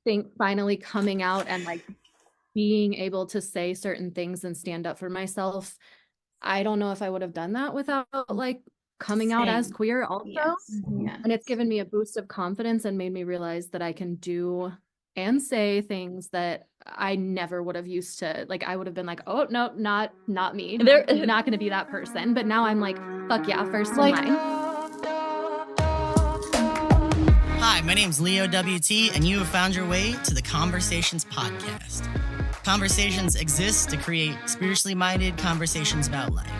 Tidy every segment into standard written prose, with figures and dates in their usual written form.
think finally coming out and like being able to say certain things and stand up for myself, I don't know if I would have done that without like coming out as queer also. Yes. And it's given me a boost of confidence and made me realize that I can do and say things that I never would have used to. Like I would have been like, oh no, not me. I'm not going to be that person. But now I'm like, fuck yeah, first in line. Hi, my name's Leo WT, and you have found your way to the Conversations podcast. Conversations exist to create spiritually minded conversations about life.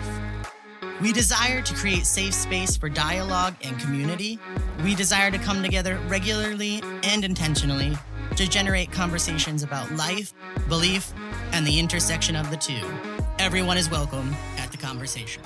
We desire to create safe space for dialogue and community. We desire to come together regularly and intentionally to generate conversations about life, belief, and the intersection of the two. Everyone is welcome at the conversation.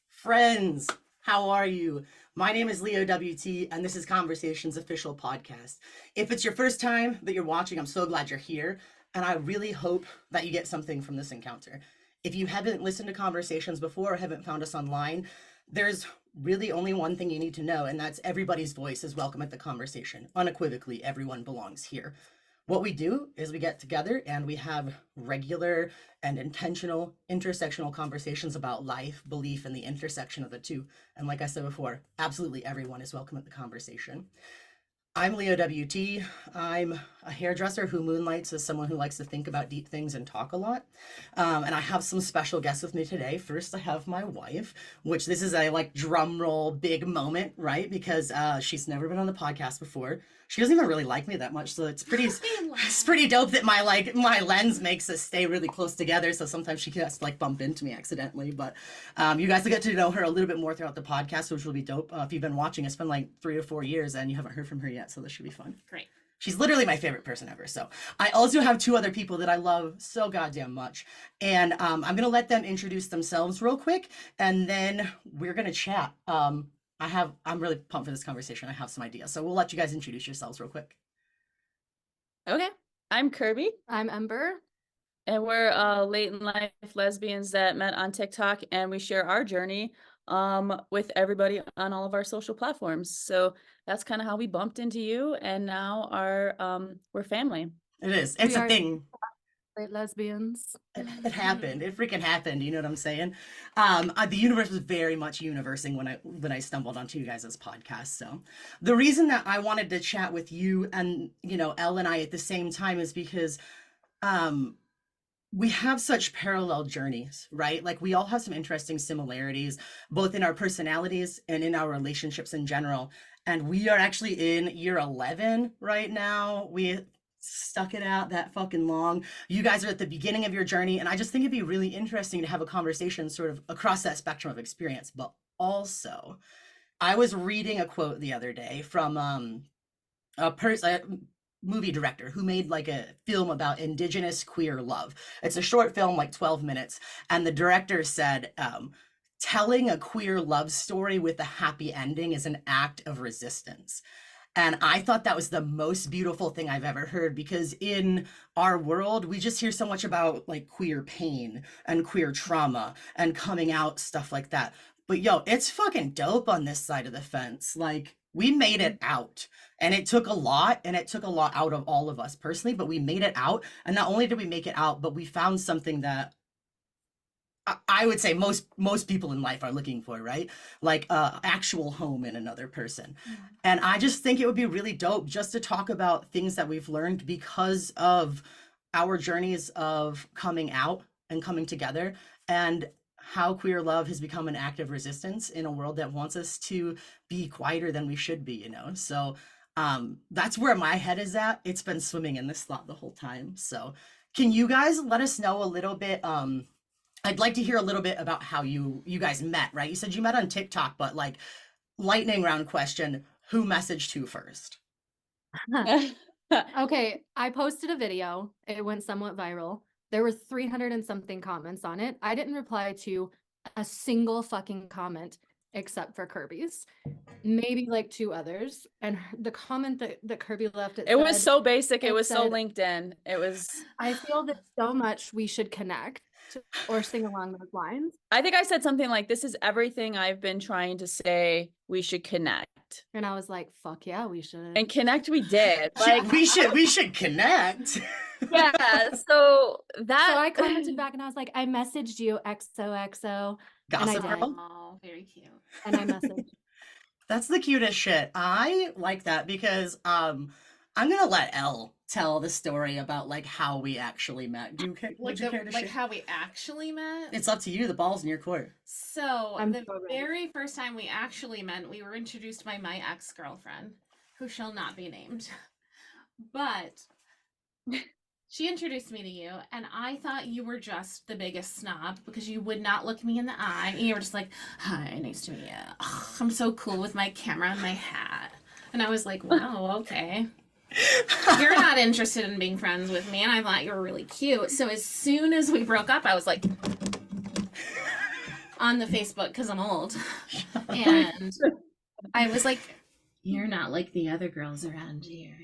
Friends, how are you? My name is Leo WT, and this is Conversations official podcast. If it's your first time that you're watching, I'm so glad you're here, and I really hope that you get something from this encounter. If you haven't listened to Conversations before or haven't found us online, there's really only one thing you need to know, and that's everybody's voice is welcome at the conversation. Unequivocally, everyone belongs here. What we do is we get together and we have regular and intentional intersectional conversations about life, belief, and the intersection of the two. And like I said before, absolutely everyone is welcome at the conversation. I'm Leo WT. I'm a hairdresser who moonlights as someone who likes to think about deep things and talk a lot. And I have some special guests with me today. First, I have my wife, which this is a like drum roll big moment, right? Because she's never been on the podcast before. She doesn't even really like me that much, so it's pretty dope that my lens makes us stay really close together. So sometimes she has to like bump into me accidentally. But you guys will get to know her a little bit more throughout the podcast, which will be dope. If you've been watching, it's been like 3 or 4 years, and you haven't heard from her yet, so this should be fun. Great. She's literally my favorite person ever. So I also have 2 other people that I love so goddamn much. And I'm going to let them introduce themselves real quick, and then we're going to chat. I'm really pumped for this conversation. I have some ideas. So we'll let you guys introduce yourselves real quick. Okay. I'm Kirby. I'm Ember. And we're late in life lesbians that met on TikTok, and we share our journey with everybody on all of our social platforms. So that's kind of how we bumped into you, and now we're family. It is. It's a thing. Great lesbians. It happened. It freaking happened. You know what I'm saying? The universe was very much universing when I stumbled onto you guys' podcast. So the reason that I wanted to chat with you and, Elle and I at the same time is because we have such parallel journeys, right? Like we all have some interesting similarities, both in our personalities and in our relationships in general. And we are actually in year 11 right now. We stuck it out that fucking long. You guys are at the beginning of your journey, and I just think it'd be really interesting to have a conversation sort of across that spectrum of experience. But also, I was reading a quote the other day from a movie director who made like a film about indigenous queer love. It's a short film, like 12 minutes, and the director said, telling a queer love story with a happy ending is an act of resistance. And I thought that was the most beautiful thing I've ever heard, because in our world, we just hear so much about like queer pain and queer trauma and coming out, stuff like that. But yo, it's fucking dope on this side of the fence. Like we made it out, and it took a lot, and it took a lot out of all of us personally, but we made it out. And not only did we make it out, but we found something that I would say most people in life are looking for, right? Like actual home in another person. Mm-hmm. And I just think it would be really dope just to talk about things that we've learned because of our journeys of coming out and coming together, and how queer love has become an act of resistance in a world that wants us to be quieter than we should be, So that's where my head is at. It's been swimming in this thought the whole time. So can you guys let us know a little bit, I'd like to hear a little bit about how you guys met, right? You said you met on TikTok, but like lightning round question, who messaged who first? Okay, I posted a video. It went somewhat viral. There were 300 and something comments on it. I didn't reply to a single fucking comment except for Kirby's. Maybe like 2 others. And the comment that Kirby left, it was so basic. It was so LinkedIn. It was. I feel that so much we should connect. Or sing along those lines. I think I said something like, this is everything I've been trying to say, we should connect. connect. And I was like, fuck yeah, we should. And connect we did. Like we should connect. yeah, so that So I commented back and I was like, I messaged you XOXO. And I Gossip did. Girl. Oh, very cute. And I messaged. That's the cutest shit. I like that because I'm gonna let Elle tell the story about like how we actually met. Would you care to Like share? how we actually met? It's up to you. The ball's in your court. So I'm the so ready. very first time we actually met, we were introduced by my ex-girlfriend, who shall not be named. But she introduced me to you, and I thought you were just the biggest snob because you would not look me in the eye. And you were just like, hi, nice to meet you. Ugh, I'm so cool with my camera and my hat. And I was like, wow, okay. You're not interested in being friends with me, and I thought you were really cute. So as soon as we broke up, I was like, on the Facebook, because I'm old. And I was like, you're not like the other girls around here.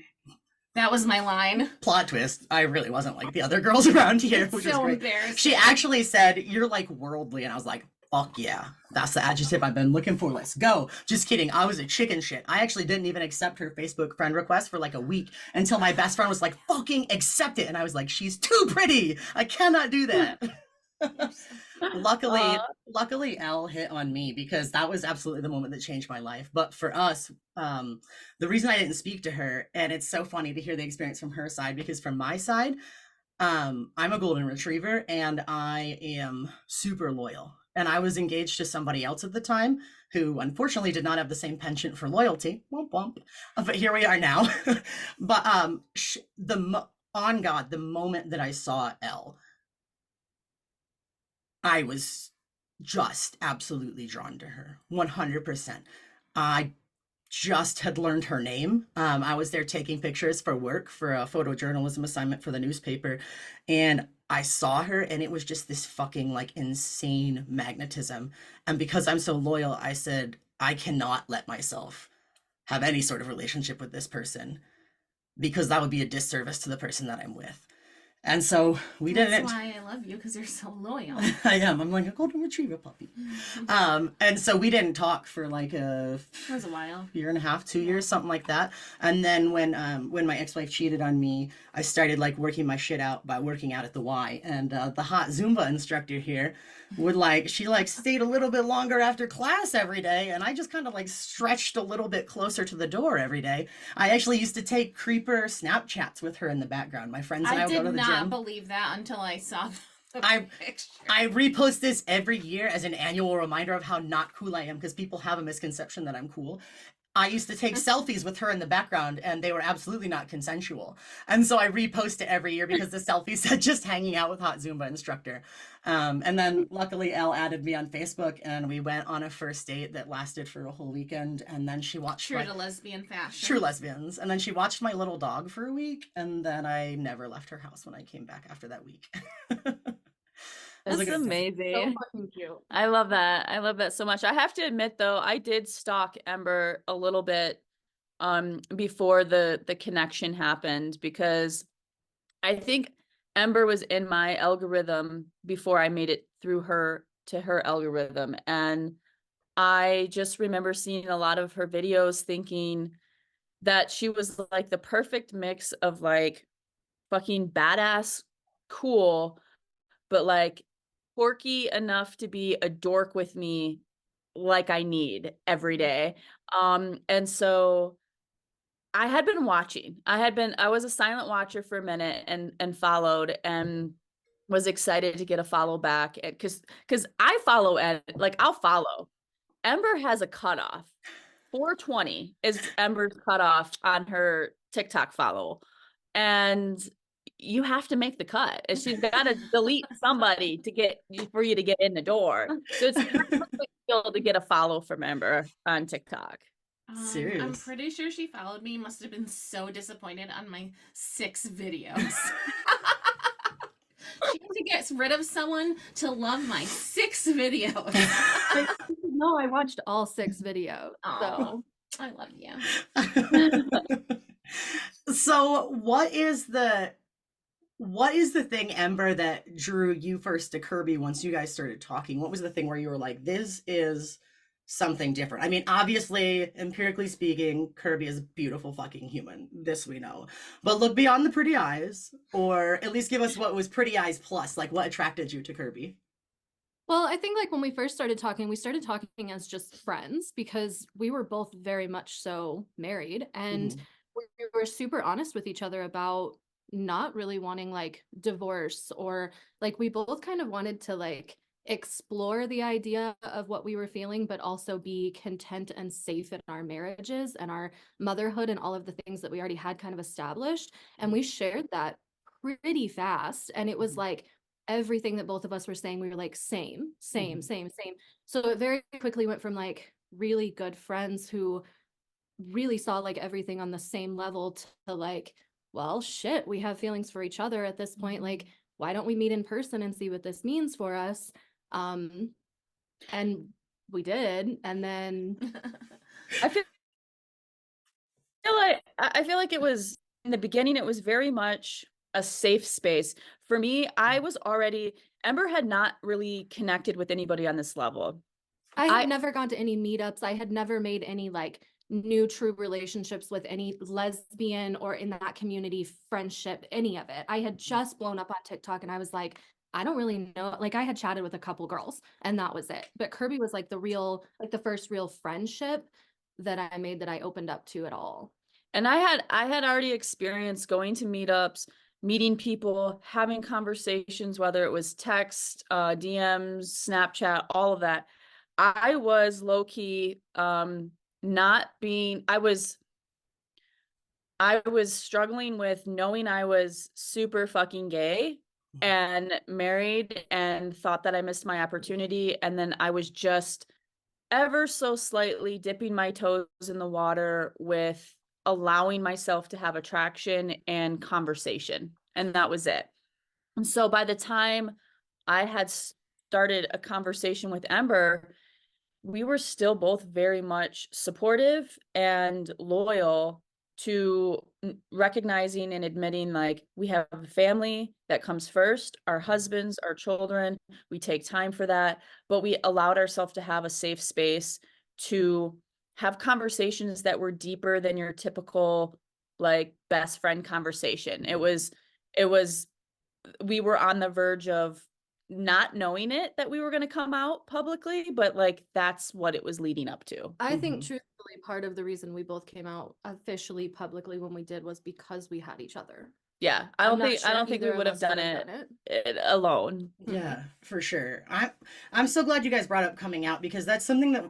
That was my line. Plot twist. I really wasn't like the other girls around here, It's which is so great. embarrassing. She actually said, "You're like worldly," and I was like, "Fuck yeah, that's the adjective I've been looking for. Let's go." Just kidding. I was a chicken shit. I actually didn't even accept her Facebook friend request for like a week until my best friend was like, "Fucking accept it," and I was like, "She's too pretty. I cannot do that." Luckily, Elle hit on me because that was absolutely the moment that changed my life. But for us, the reason I didn't speak to her, and it's so funny to hear the experience from her side, because from my side, I'm a golden retriever and I am super loyal. And I was engaged to somebody else at the time who unfortunately did not have the same penchant for loyalty. Womp womp. But here we are now. But on God, the moment that I saw Elle, I was just absolutely drawn to her, 100%. I just had learned her name. I was there taking pictures for work for a photojournalism assignment for the newspaper, and I saw her, and it was just this fucking like insane magnetism. And because I'm so loyal, I said, I cannot let myself have any sort of relationship with this person because that would be a disservice to the person that I'm with. And so we That's didn't. why I love you, because you're so loyal. I am. I'm like a golden retriever puppy. And so we didn't talk for like It was a while. year and a half, 2 years, something like that. And then when my ex-wife cheated on me, I started like working my shit out by working out at the Y. And the hot Zumba instructor here would she stayed a little bit longer after class every day, and I just kind of like stretched a little bit closer to the door every day. I actually used to take creeper Snapchats with her in the background. My friends and I I would go did to the not gym. believe that until I saw the picture. I repost this every year as an annual reminder of how not cool I am, because people have a misconception that I'm cool. I used to take selfies with her in the background, and they were absolutely not consensual. And so I repost it every year because the selfie said just hanging out with hot Zumba instructor. And then luckily Elle added me on Facebook, and we went on a first date that lasted for a whole weekend. And then she watched True to lesbian fashion. True lesbians. And then she watched my little dog for a week, and then I never left her house when I came back after that week. It was a That's good time. amazing. So fucking cute. I love that. I love that so much. I have to admit though, I did stalk Ember a little bit before the connection happened, because I think Ember was in my algorithm before I made it through her to her algorithm. And I just remember seeing a lot of her videos thinking that she was like the perfect mix of like fucking badass cool, but like quirky enough to be a dork with me like I need every day. And so I had been watching. I was a silent watcher for a minute and followed and was excited to get a follow back, because I follow and like I'll follow. Ember has a cutoff. 420 is Ember's cutoff on her TikTok follow. And you have to make the cut. And she's got to delete somebody for you to get in the door. So it's not a big deal to get a follow from Ember on TikTok. I'm Serious. pretty sure she followed me. Must have been so disappointed on my 6 videos. She had to get rid of someone to love my 6 videos. No, I watched all 6 videos. Oh, So I love you. So what is the thing, Ember, that drew you first to Kirby once you guys started talking? What was the thing where you were like, this is something different. I mean, obviously, empirically speaking, Kirby is a beautiful fucking human. This we know. But look beyond the pretty eyes, or at least give us what was pretty eyes plus. Like, what attracted you to Kirby? Well, I think like when we first started talking, we started talking as just friends because we were both very much so married, and Mhm. we were super honest with each other about not really wanting like divorce, or like we both kind of wanted to like explore the idea of what we were feeling, but also be content and safe in our marriages and our motherhood and all of the things that we already had kind of established. And we shared that pretty fast. And it was Mhm. like everything that both of us were saying, we were like, same, same, Mhm. same, same. So it very quickly went from like really good friends who really saw like everything on the same level to like, well, shit, we have feelings for each other at this point. Like, why don't we meet in person and see what this means for us? And we did. And then I feel like it was in the beginning, it was very much a safe space. For me, I was already Ember had not really connected with anybody on this level. I had I never gone to any meetups. I had never made any like new true relationships with any lesbian or in that community friendship, any of it. I had just blown up on TikTok and I was like, I don't really know. Like I had chatted with a couple girls and that was it. But Kirby was like the real, like the first real friendship that I made that I opened up to at all. and I had already experienced going to meetups, meeting people, having conversations, whether it was text, DMs, Snapchat, all of that. I was low key not being I was struggling with knowing I was super fucking gay and married and thought that I missed my opportunity. And then I was just ever so slightly dipping my toes in the water with allowing myself to have attraction and conversation. And that was it. And so by the time I had started a conversation with Ember, we were still both very much supportive and loyal to recognizing and admitting like we have a family that comes first, our husbands, our children, we take time for that, but we allowed ourselves to have a safe space to have conversations that were deeper than your typical like best friend conversation. It was we were on the verge of not knowing it that we were going to come out publicly, but like that's what it was leading up to. I think Mhm. truthfully, part of the reason we both came out officially publicly when we did was because we had each other. Yeah, I'm not I sure don't think we either of would have us done would have it, done it. alone. Yeah, for sure. I'm so glad you guys brought up coming out because that's something that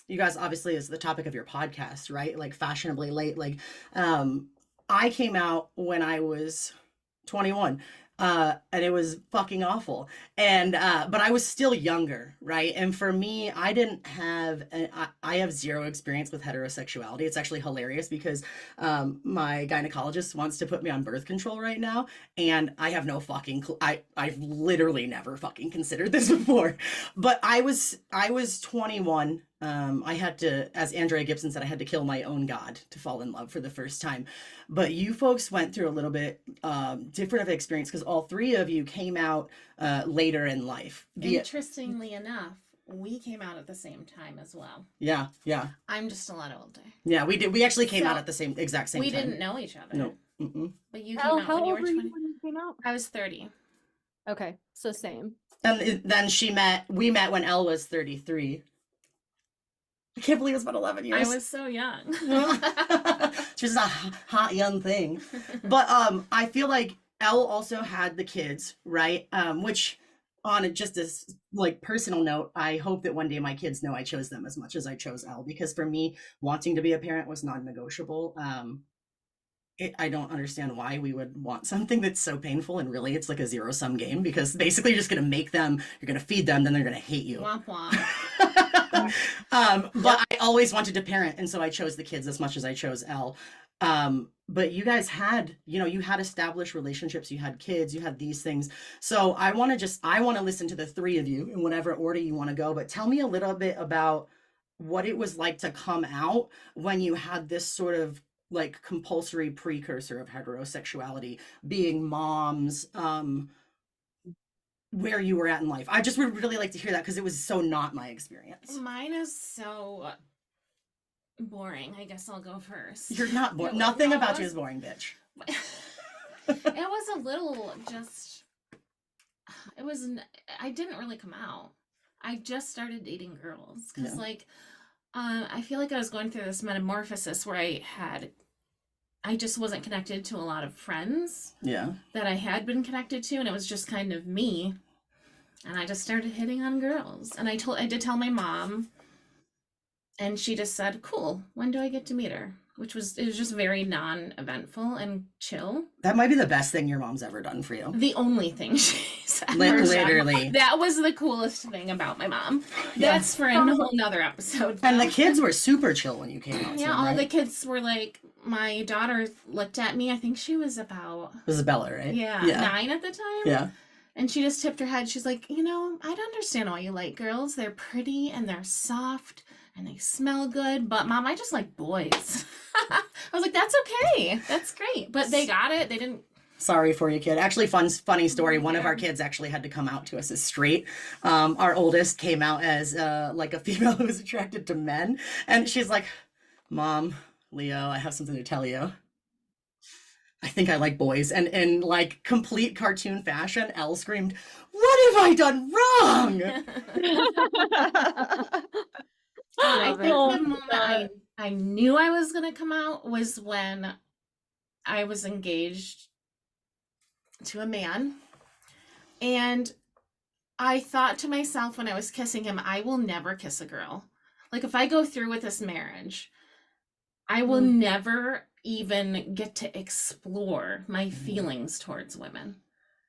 you guys obviously is the topic of your podcast, right? Like fashionably late. Like I came out when I was 21. And it was fucking awful. And but I was still younger, right? And for me, I didn't have I have zero experience with heterosexuality. It's actually hilarious because my gynecologist wants to put me on birth control right now, and I have no fucking I've literally never fucking considered this before. But I was 21. I had to, as Andrea Gibson said, I had to kill my own God to fall in love for the first time. But you folks went through a little bit different of an experience because all three of you came out later in life. Interestingly enough, we came out at the same time as well. Yeah, yeah, I'm just a lot older. yeah. We did. We actually came out So, at the exact same we time. didn't know each other. No. Mm-mm. But you How came out when you old were were you 20. when you came out? I was 30. Okay, so same. And then we met when Elle was 33. I can't believe it's been 11 years. I was so young. She's a hot young thing. But I feel like Elle also had the kids, right? Which on just as like personal note, I hope that one day my kids know I chose them as much as I chose Elle, because for me, wanting to be a parent was non-negotiable. I don't understand why we would want something that's so painful, and really it's like a zero-sum game, because basically you're just going to make them, you're going to feed them, then they're going to hate you. Womp womp. But I always wanted to parent, and so I chose the kids as much as I chose Elle. But you guys had, you had established relationships, you had kids, you had these things. So I want to listen to the three of you in whatever order you want to go, but tell me a little bit about what it was like to come out when you had this sort of like compulsory precursor of heterosexuality, being moms, where you were at in life. I just would really like to hear that because it was so not my experience. Mine is so boring. I guess I'll go first. You're not boring. It- Nothing no, it about you was- is boring, bitch. It was a little just. It was. I didn't really come out. I just started dating girls because, Yeah. like, I feel like I was going through this metamorphosis where I just wasn't connected to a lot of friends Yeah. that I had been connected to, and it was just kind of me. And I just started hitting on girls. And I did tell my mom, and she just said, "Cool, when do I get to meet her?" It was just very non-eventful and chill. That might be the best thing your mom's ever done for you. The only thing she's ever done. Literally. That was the coolest thing about my mom. Yeah. That's for a whole nother episode. And the though. kids were super chill when you came out. Yeah, too, all right? the kids were like, my daughter looked at me. I think she was about Isabella, right? 9 at the time. Yeah. And she just tipped her head. She's like, I'd understand why you like girls. They're pretty and they're soft and they smell good. But Mom, I just like boys. I was like, that's okay. That's great. But they got it. They didn't. Sorry for you, kid. Actually, funny story. One of our kids actually had to come out to us as straight. Our oldest came out as like a female who was attracted to men. And she's like, Mom, Leo, I have something to tell you. I think I like boys. And in like complete cartoon fashion, Elle screamed, "What have I done wrong?" I Love think it. the moment I knew I was going to come out was when I was engaged to a man. And I thought to myself when I was kissing him, I will never kiss a girl. Like, if I go through with this marriage, I will never even get to explore my feelings towards women.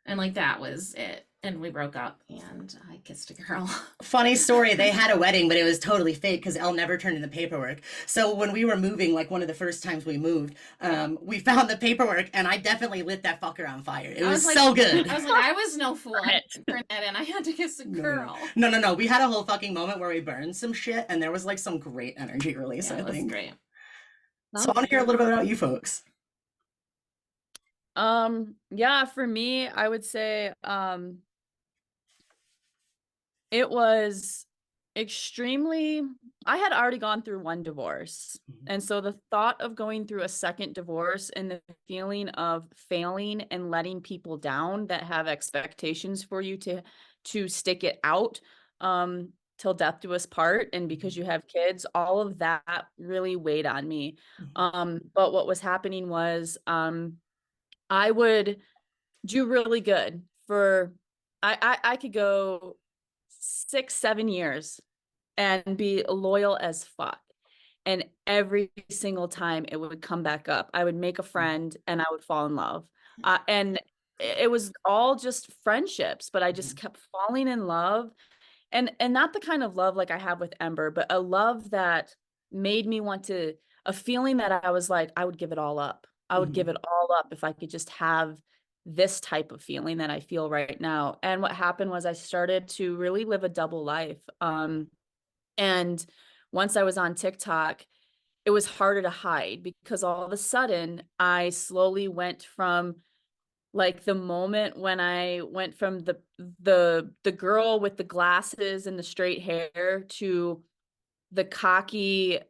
And like, that was it. And we broke up and I kissed a girl. Funny story. They had a wedding, but it was totally fake because Elle never turned in the paperwork. So when we were moving, like one of the first times we moved, we found the paperwork and I definitely lit that fucker on fire. It was like, so good. I was like, I was no fool. I didn't turn that in. I had to kiss a girl. No. We had a whole fucking moment where we burned some shit and there was like some great energy release, Yeah, I it was think. great. So I want to hear a little bit about you folks. Yeah, for me, I would say, it was extremely, I had already gone through one divorce. And so the thought of going through a second divorce and the feeling of failing and letting people down that have expectations for you to stick it out, till death do us part. And because you have kids, all of that really weighed on me. But what was happening was, I would do really good for, I could go 6-7 years and be loyal as fuck. And every single time it would come back up. I would make a friend and I would fall in love. And it was all just friendships, but I just kept falling in love. And not the kind of love like I have with Ember, but a love that made me want to, a feeling that I was like, I would give it all up. I would give it all up if I could just have this type of feeling that I feel right now. And what happened was I started to really live a double life. And once I was on TikTok, it was harder to hide because all of a sudden I slowly went from like the moment when I went from the girl with the glasses and the straight hair to the cocky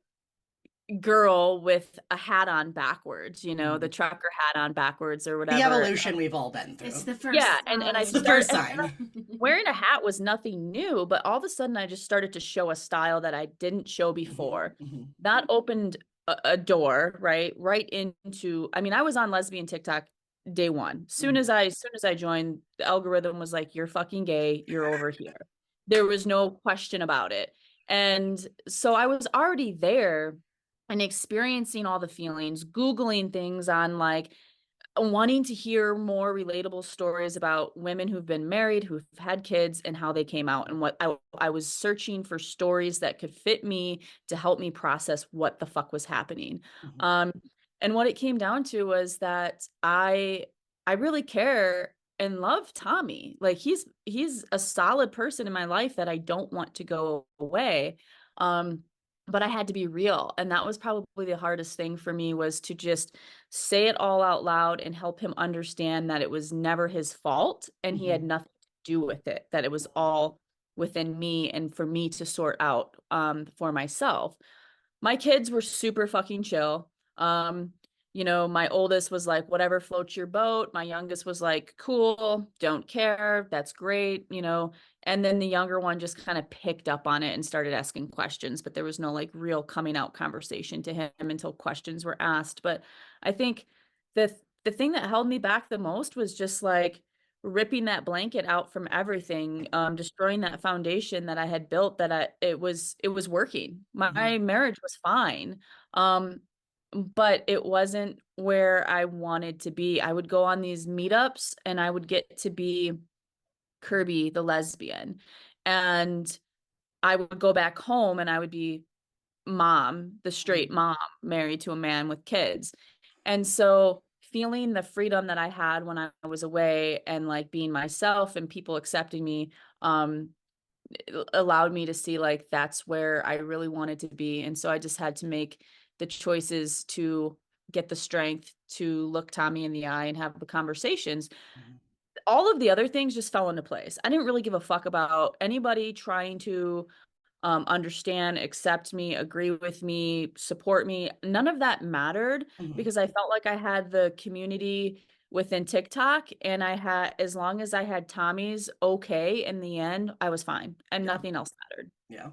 girl with a hat on backwards, the trucker hat on backwards or whatever. The evolution we've all been through. It's the first Yeah, and I It's the started, first sign. wearing a hat was nothing new, but all of a sudden I just started to show a style that I didn't show before. That opened a door, right into, I mean, I was on lesbian TikTok day one. Soon as I joined, the algorithm was like, you're fucking gay, you're over here. There was no question about it. And so I was already there and experiencing all the feelings, Googling things on like wanting to hear more relatable stories about women who've been married, who've had kids, and how they came out. And what I was searching for stories that could fit me to help me process what the fuck was happening. And what it came down to was that I really care and love Tommy. Like he's a solid person in my life that I don't want to go away. But I had to be real. And that was probably the hardest thing for me, was to just say it all out loud and help him understand that it was never his fault and he had nothing to do with it, that it was all within me and for me to sort out for myself. My kids were super fucking chill. My oldest was like, whatever floats your boat. My youngest was like, cool, don't care, that's great, and then the younger one just kind of picked up on it and started asking questions, but there was no like real coming out conversation to him until questions were asked. But I think the thing that held me back the most was just like ripping that blanket out from everything, destroying that foundation that I had built, that it was working. My marriage was fine. But it wasn't where I wanted to be. I would go on these meetups and I would get to be Kirby, the lesbian. And I would go back home and I would be mom, the straight mom, married to a man with kids. And so feeling the freedom that I had when I was away and like being myself and people accepting me, it allowed me to see like that's where I really wanted to be. And so I just had to make the choices to get the strength to look Tommy in the eye and have the conversations. All of the other things just fell into place. I didn't really give a fuck about anybody trying to understand, accept me, agree with me, support me. None of that mattered because I felt like I had the community within TikTok, and as long as I had Tommy's okay in the end, I was fine, and nothing else mattered. Yeah,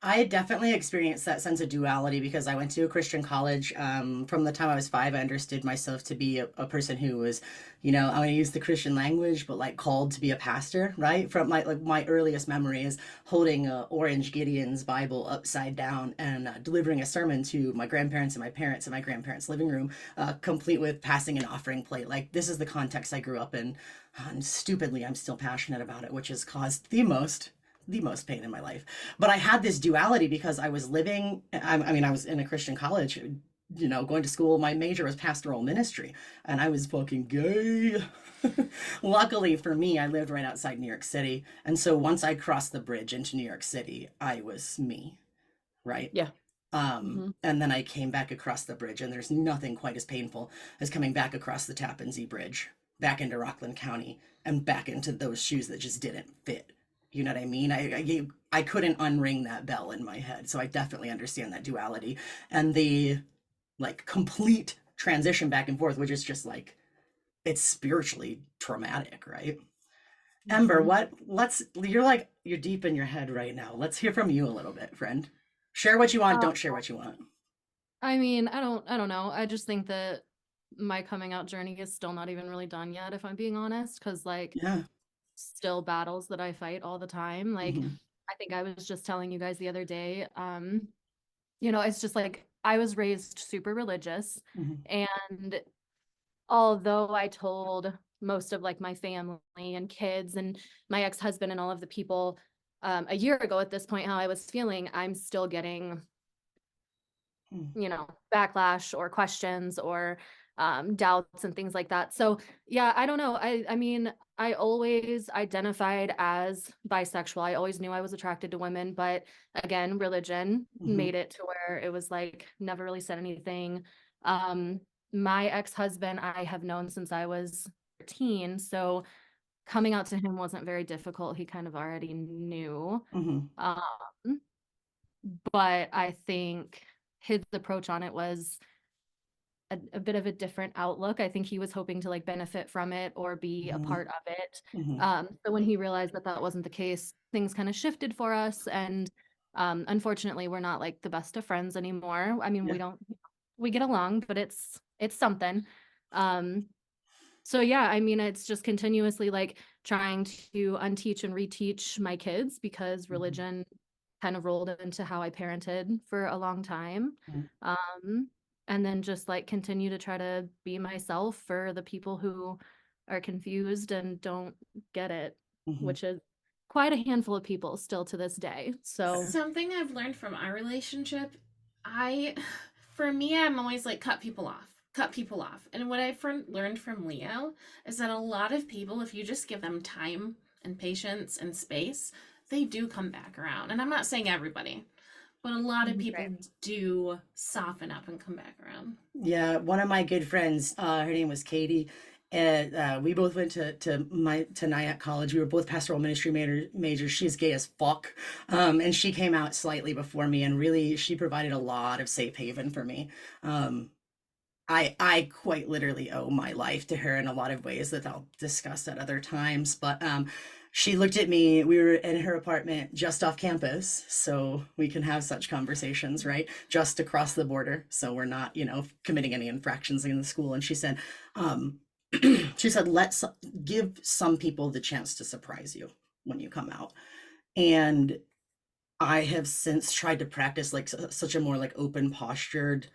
I definitely experienced that sense of duality because I went to a Christian college. From the time I was 5, I understood myself to be a person who was, I'm going to use the Christian language, but like called to be a pastor, right? From my earliest memories, holding a orange Gideon's Bible upside down and delivering a sermon to my grandparents and my parents in my grandparents' living room, complete with passing an offering plate. Like, this is the context I grew up in. And stupidly, I'm still passionate about it, which has caused the most pain in my life. But I had this duality because I was I was in a Christian college, going to school. My major was pastoral ministry, and I was fucking gay. Luckily for me, I lived right outside New York City. And so once I crossed the bridge into New York City, I was me, right? Yeah. And then I came back across the bridge, and there's nothing quite as painful as coming back across the Tappan Zee Bridge, back into Rockland County, and back into those shoes that just didn't fit. You know what I mean? I couldn't unring that bell in my head. So I definitely understand that duality and the like complete transition back and forth, which is just like, it's spiritually traumatic, right? Ember, you're deep in your head right now. Let's hear from you a little bit, friend. Share what you want. Don't share what you want. I mean, I don't know. I just think that my coming out journey is still not even really done yet, if I'm being honest, because like Yeah. still battles that I fight all the time. Like I think I was just telling you guys the other day, it's just like I was raised super religious, and although I told most of like my family and kids and my ex-husband and all of the people a year ago at this point how I was feeling, I'm still getting backlash or questions or doubts and things like that. So yeah, I don't know. I mean, I always identified as bisexual. I always knew I was attracted to women, but again, religion made it to where it was like never really said anything. My ex-husband, I have known since I was 13, so coming out to him wasn't very difficult. He kind of already knew. But I think his approach on it was a bit of a different outlook. I think he was hoping to like benefit from it or be a part of it. So when he realized that that wasn't the case, things kind of shifted for us. And unfortunately, we're not like the best of friends anymore. I mean, we get along, but it's something. So yeah, I mean, it's just continuously like trying to unteach and reteach my kids because religion kind of rolled into how I parented for a long time. And then just like continue to try to be myself for the people who are confused and don't get it, which is quite a handful of people still to this day. So something I've learned from our relationship, for me, I'm always like cut people off. And what I've learned from Leo is that a lot of people, if you just give them time and patience and space, they do come back around. And I'm not saying everybody, but a lot of people do soften up and come back around. Yeah, one of my good friends, her name was Katie, And we both went to Nyack College. We were both pastoral ministry majors. She's gay as fuck, and she came out slightly before me, and really she provided a lot of safe haven for me. I quite literally owe my life to her in a lot of ways that I'll discuss at other times. But she looked at me. We were in her apartment just off campus, so we can have such conversations, right? Just across the border, so we're not, committing any infractions in the school. And she said, she said, let's give some people the chance to surprise you when you come out. And I have since tried to practice like such a more like open postured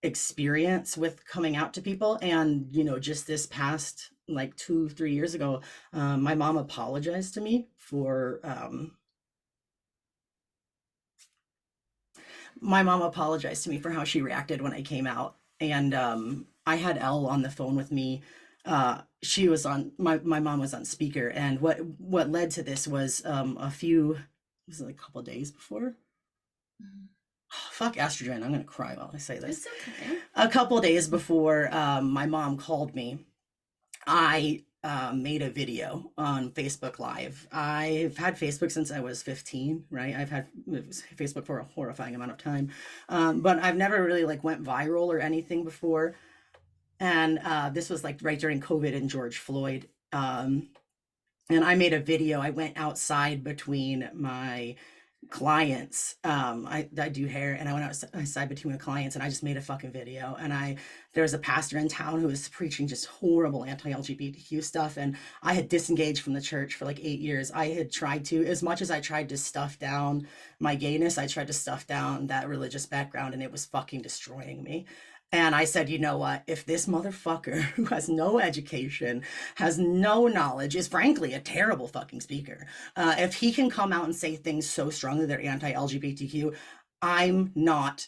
experience with coming out to people. And just this past like 2-3 years ago, my mom apologized to me for how she reacted when I came out. And I had Elle on the phone with me. She was on my mom was on speaker, and what led to this was was it a couple days before? Oh, fuck estrogen. I'm gonna cry while I say this. It's okay. A couple days before my mom called me, I made a video on Facebook Live. I've had Facebook since I was 15, right? I've had Facebook for a horrifying amount of time, but I've never really like went viral or anything before. And this was like right during COVID and George Floyd. And I made a video. I went outside between my clients. I do hair, and I went outside between my clients, and I just made a fucking video. And there was a pastor in town who was preaching just horrible anti-LGBTQ stuff, and I had disengaged from the church for like 8 years. I had tried to, as much as I tried to stuff down my gayness, I tried to stuff down that religious background, and it was fucking destroying me. And I said, you know what? If this motherfucker who has no education, has no knowledge, is frankly a terrible fucking speaker, if he can come out and say things so strongly that are anti-LGBTQ, I'm not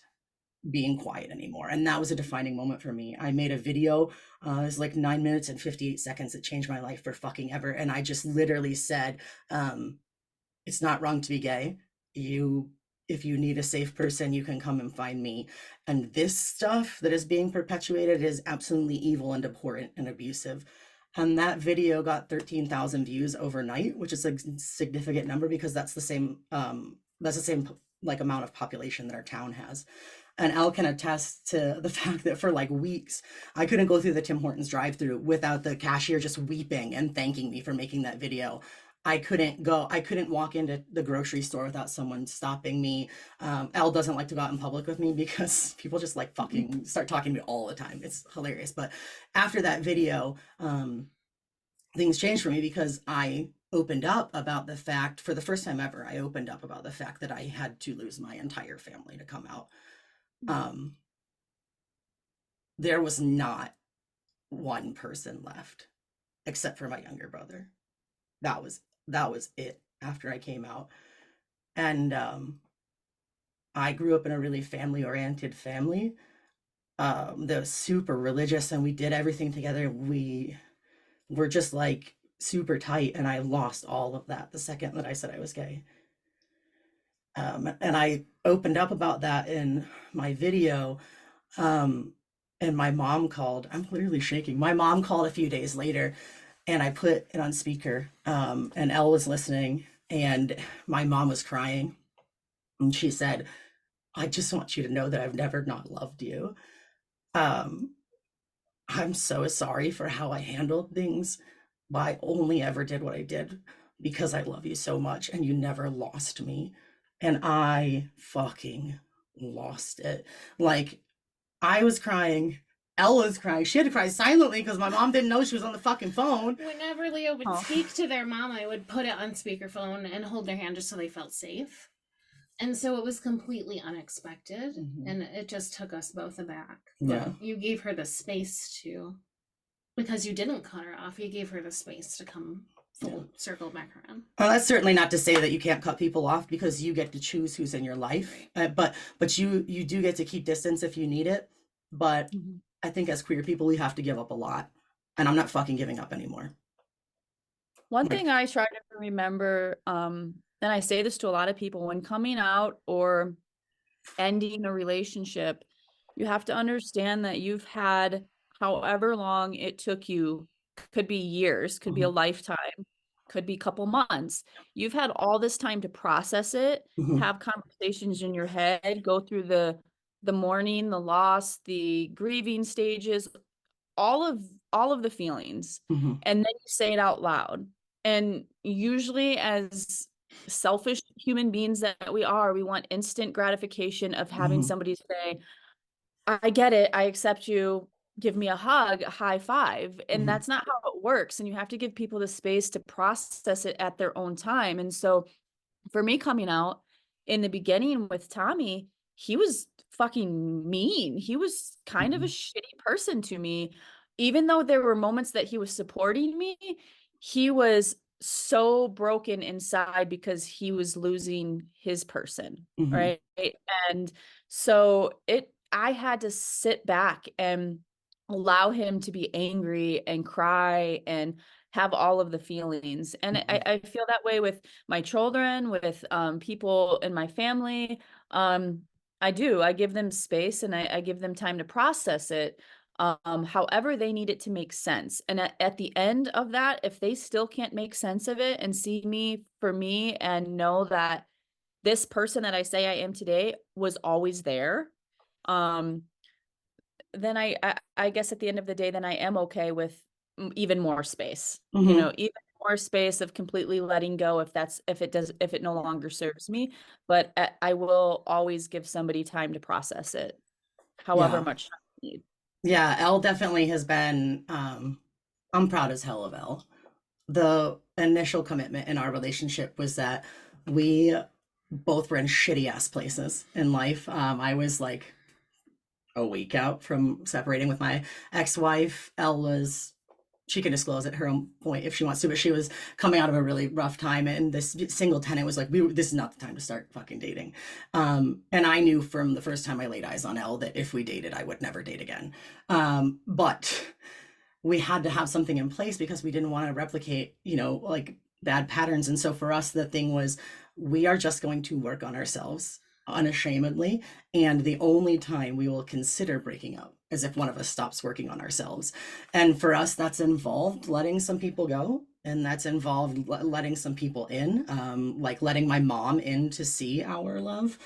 being quiet anymore. And that was a defining moment for me. I made a video. It was like 9 minutes and 58 seconds. It changed my life for fucking ever. And I just literally said, it's not wrong to be gay. If you need a safe person, you can come and find me. And this stuff that is being perpetuated is absolutely evil and abhorrent and abusive. And that video got 13,000 views overnight, which is a significant number because that's the same like amount of population that our town has. And Elle can attest to the fact that for like weeks, I couldn't go through the Tim Hortons drive-through without the cashier just weeping and thanking me for making that video. I couldn't walk into the grocery store without someone stopping me. Elle doesn't like to go out in public with me because people just like fucking start talking to me all the time. It's hilarious. But after that video, things changed for me because I opened up about the fact, for the first time ever, I opened up about the fact that I had to lose my entire family to come out. There was not one person left except for my younger brother. That was it after I came out. And I grew up in a really family-oriented family that was super religious, and we did everything together. We were just like super tight, and I lost all of that the second that I said I was gay. And I opened up about that in my video. And my mom called. I'm literally shaking. My mom called a few days later, and I put it on speaker, and Elle was listening, and my mom was crying. And she said, I just want you to know that I've never not loved you. I'm so sorry for how I handled things, but I only ever did what I did because I love you so much, and you never lost me. And I fucking lost it. Like, I was crying. Elle was crying. She had to cry silently because my mom didn't know she was on the fucking phone. Whenever Leo would speak to their mom, I would put it on speakerphone and hold their hand just so they felt safe. And so it was completely unexpected, and it just took us both aback. Yeah. You gave her the space to, because you didn't cut her off, you gave her the space to come full circle back around. Well, that's certainly not to say that you can't cut people off, because you get to choose who's in your life. Right. But you do get to keep distance if you need it. But I think as queer people, we have to give up a lot, and I'm not fucking giving up anymore. One thing I try to remember, and I say this to a lot of people, when coming out or ending a relationship, you have to understand that you've had however long it took you could be years, could be a lifetime, could be a couple months. You've had all this time to process it, have conversations in your head, go through the mourning, the loss, the grieving stages, all of the feelings, and then you say it out loud. And usually, as selfish human beings that we are, we want instant gratification of having somebody say, I get it, I accept you, give me a hug, a high five. And that's not how it works. And you have to give people the space to process it at their own time. And so for me, coming out in the beginning with Tommy, he was fucking mean. He was kind of a shitty person to me. Even though there were moments that he was supporting me, he was so broken inside because he was losing his person, right? And so I had to sit back and allow him to be angry and cry and have all of the feelings. And I feel that way with my children, with people in my family. I do. I give them space and I give them time to process it. However they need it to make sense. And at the end of that, if they still can't make sense of it and see me for me and know that this person that I say I am today was always there, then I guess at the end of the day, then I am okay with even more space, you know, even more space of completely letting go if it no longer serves me. But I will always give somebody time to process it, however much time they need. Yeah, Elle definitely has been, I'm proud as hell of Elle. The initial commitment in our relationship was that we both were in shitty ass places in life. I was like a week out from separating with my ex-wife. Elle was, she can disclose at her own point if she wants to, but she was coming out of a really rough time, and this single tenant was like, this is not the time to start fucking dating. And I knew from the first time I laid eyes on Elle that if we dated, I would never date again. But we had to have something in place because we didn't want to replicate, like bad patterns. And so for us, the thing was, we are just going to work on ourselves unashamedly. And the only time we will consider breaking up is if one of us stops working on ourselves. And for us, that's involved letting some people go. And that's involved letting some people in, like letting my mom in to see our love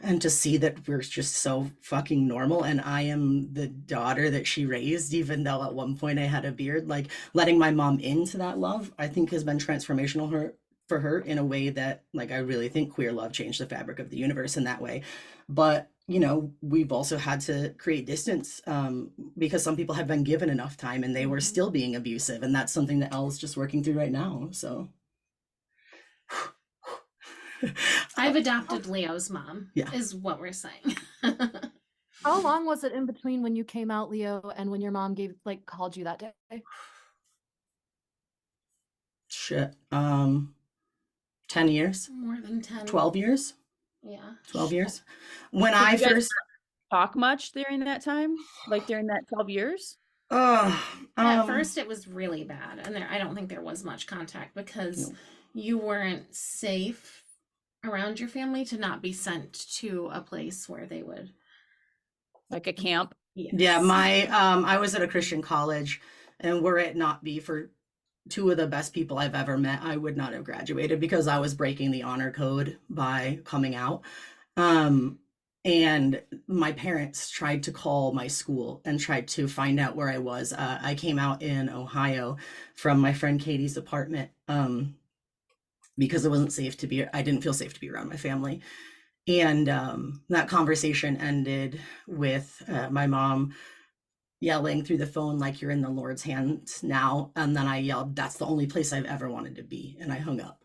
and to see that we're just so fucking normal. And I am the daughter that she raised, even though at one point I had a beard. Like letting my mom into that love, I think has been transformational for her in a way that, like, I really think queer love changed the fabric of the universe in that way. But we've also had to create distance because some people have been given enough time and they were still being abusive, and that's something that Elle's just working through right now. So I've adopted Leo's mom, Yeah. is what we're saying. How long was it in between when you came out, Leo, and when your mom called you that day? Shit. 10 years, More than 10. 12 years, Yeah. 12 years. When Did I you guys first, talk much during that time? Like during that 12 years? At first it was really bad, and I don't think there was much contact because No. you weren't safe around your family to not be sent to a place where they would. Like a camp? Yeah, I was at a Christian college, and were it not be for two of the best people I've ever met, I would not have graduated because I was breaking the honor code by coming out. And my parents tried to call my school and tried to find out where I was. I came out in Ohio from my friend Katie's apartment because I didn't feel safe to be around my family. And that conversation ended with my mom yelling through the phone, like, "You're in the Lord's hands now." And then I yelled, "That's the only place I've ever wanted to be." And I hung up.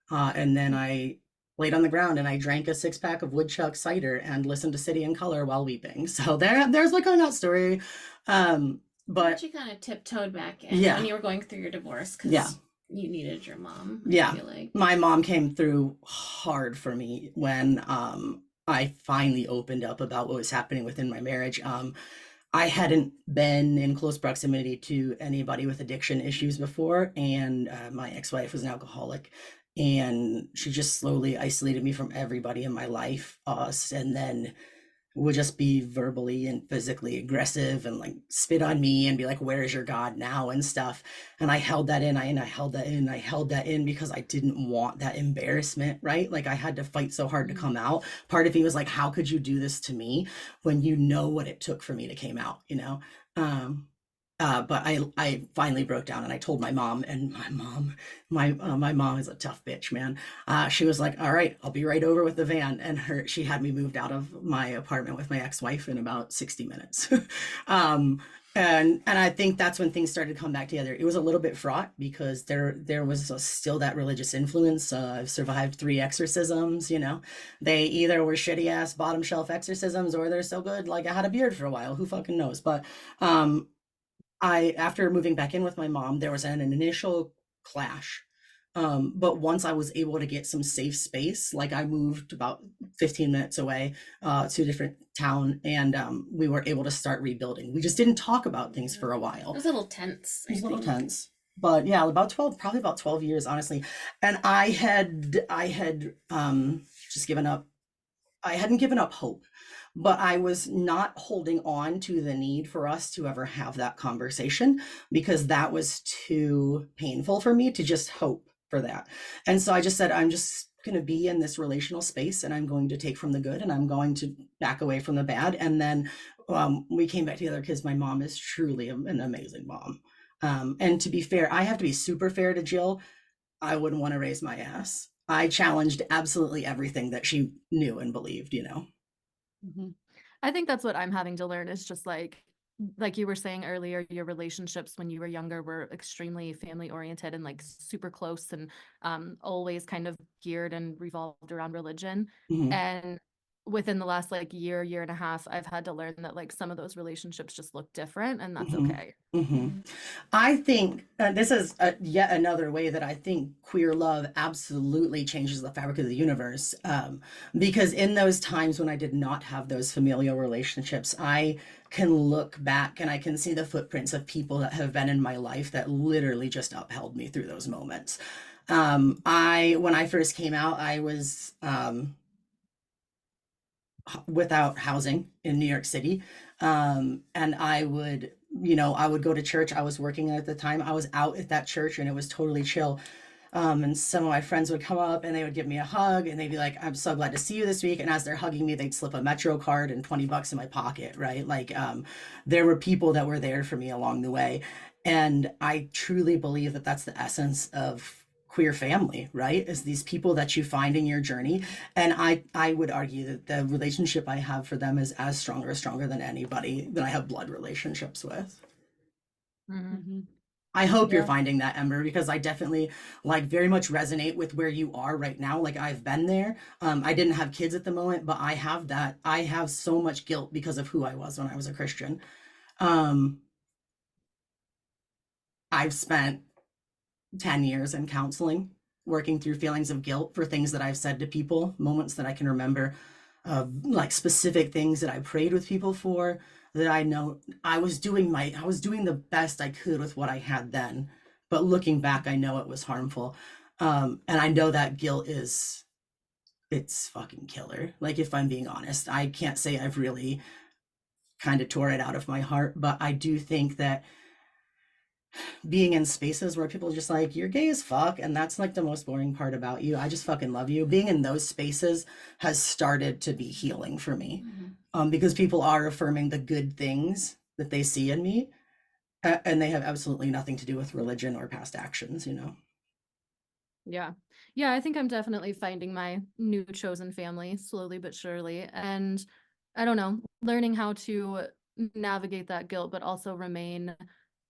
And then I laid on the ground and I drank a 6-pack of woodchuck cider and listened to City and Color while weeping. So there's my coming out story. But you kind of tiptoed back in when you were going through your divorce because you needed your mom. I feel like. My mom came through hard for me when I finally opened up about what was happening within my marriage. I hadn't been in close proximity to anybody with addiction issues before, and my ex-wife was an alcoholic, and she just slowly isolated me from everybody in my life. And then would just be verbally and physically aggressive and like spit on me and be like, where is your God now and stuff. And I held that in, I held that in, I held that in because I didn't want that embarrassment, right? Like I had to fight so hard to come out. Part of me was like, how could you do this to me when you know what it took for me to came out, you know? But I finally broke down and I told my mom, and my mom is a tough bitch, man. She was like, all right, I'll be right over with the van. And she had me moved out of my apartment with my ex-wife in about 60 minutes. And I think that's when things started to come back together. It was a little bit fraught because there was still that religious influence. I've survived 3 exorcisms, you know. They either were shitty ass bottom shelf exorcisms or they're so good like I had a beard for a while. Who fucking knows? But after moving back in with my mom, there was an initial clash. But once I was able to get some safe space, like I moved about 15 minutes away to a different town, and we were able to start rebuilding. We just didn't talk about things for a while. It was a little tense. It was a little tense. But yeah, probably about 12 years, honestly. And I had just given up. I hadn't given up hope, but I was not holding on to the need for us to ever have that conversation because that was too painful for me to just hope for that. And so I just said, I'm just going to be in this relational space and I'm going to take from the good and I'm going to back away from the bad. And then we came back together because my mom is truly an amazing mom. And to be fair, I have to be super fair to Jill. I wouldn't want to raise my ass. I challenged absolutely everything that she knew and believed, you know. I think that's what I'm having to learn is just like you were saying earlier, your relationships when you were younger were extremely family oriented and like super close and always kind of geared and revolved around religion. And within the last like year and a half, I've had to learn that like some of those relationships just look different and that's okay. I think this is yet another way that I think queer love absolutely changes the fabric of the universe. Because in those times when I did not have those familial relationships, I can look back and I can see the footprints of people that have been in my life that literally just upheld me through those moments. When I first came out, I was without housing in New York City. And I would go to church. I was working at the time. I was out at that church and it was totally chill. And some of my friends would come up and they would give me a hug and they'd be like, I'm so glad to see you this week. And as they're hugging me, they'd slip a Metro card and $20 in my pocket, right? Like there were people that were there for me along the way. And I truly believe that that's the essence of queer family, right? Is these people that you find in your journey. And I would argue that the relationship I have for them is as strong or stronger than anybody that I have blood relationships with. I hope you're finding that, Ember, because I definitely like very much resonate with where you are right now. Like I've been there. I didn't have kids at the moment, but I have that. I have so much guilt because of who I was when I was a Christian. I've spent 10 years in counseling, working through feelings of guilt for things that I've said to people, moments that I can remember, like specific things that I prayed with people for, that I know I was doing the best I could with what I had then. But looking back, I know it was harmful. And I know that guilt it's fucking killer. Like, if I'm being honest, I can't say I've really kind of tore it out of my heart, but I do think that being in spaces where people are just like, you're gay as fuck, and that's like the most boring part about you. I just fucking love you. Being in those spaces has started to be healing for me. Because people are affirming the good things that they see in me, and they have absolutely nothing to do with religion or past actions, you know? Yeah, I think I'm definitely finding my new chosen family slowly but surely. And I don't know, learning how to navigate that guilt, but also remain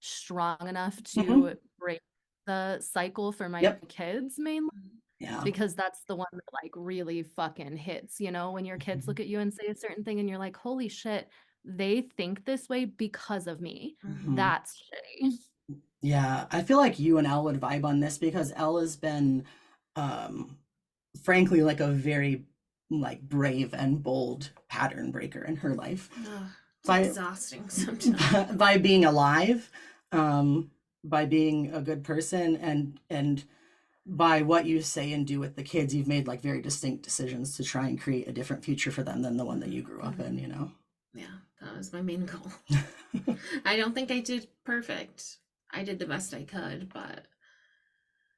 strong enough to break the cycle for my kids mainly. Because that's the one that like really fucking hits, you know, when your kids look at you and say a certain thing and you're like, holy shit, they think this way because of me. That's shitty. Yeah, I feel like you and Elle would vibe on this because Elle has been frankly like a very like brave and bold pattern breaker in her life. It's exhausting sometimes. By being alive, by being a good person and by what you say and do with the kids, you've made like very distinct decisions to try and create a different future for them than the one that you grew up in, you know? Yeah, that was my main goal. I don't think I did perfect. I did the best I could, but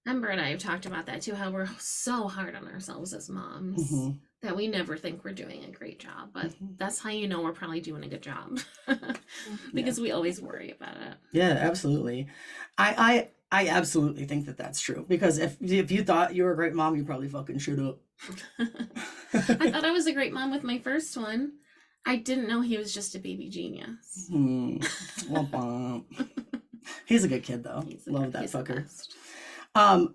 Ember and I have talked about that too, how we're so hard on ourselves as moms Mhm. that we never think we're doing a great job, but Mhm. that's how you know we're probably doing a good job because we always worry about it. Yeah, absolutely. I absolutely think that that's true, because if you thought you were a great mom, you probably fucking should up. I thought I was a great mom with my first one. I didn't know he was just a baby genius. Womp womp. He's a good kid though. He's the Love best- that he's the fucker. best.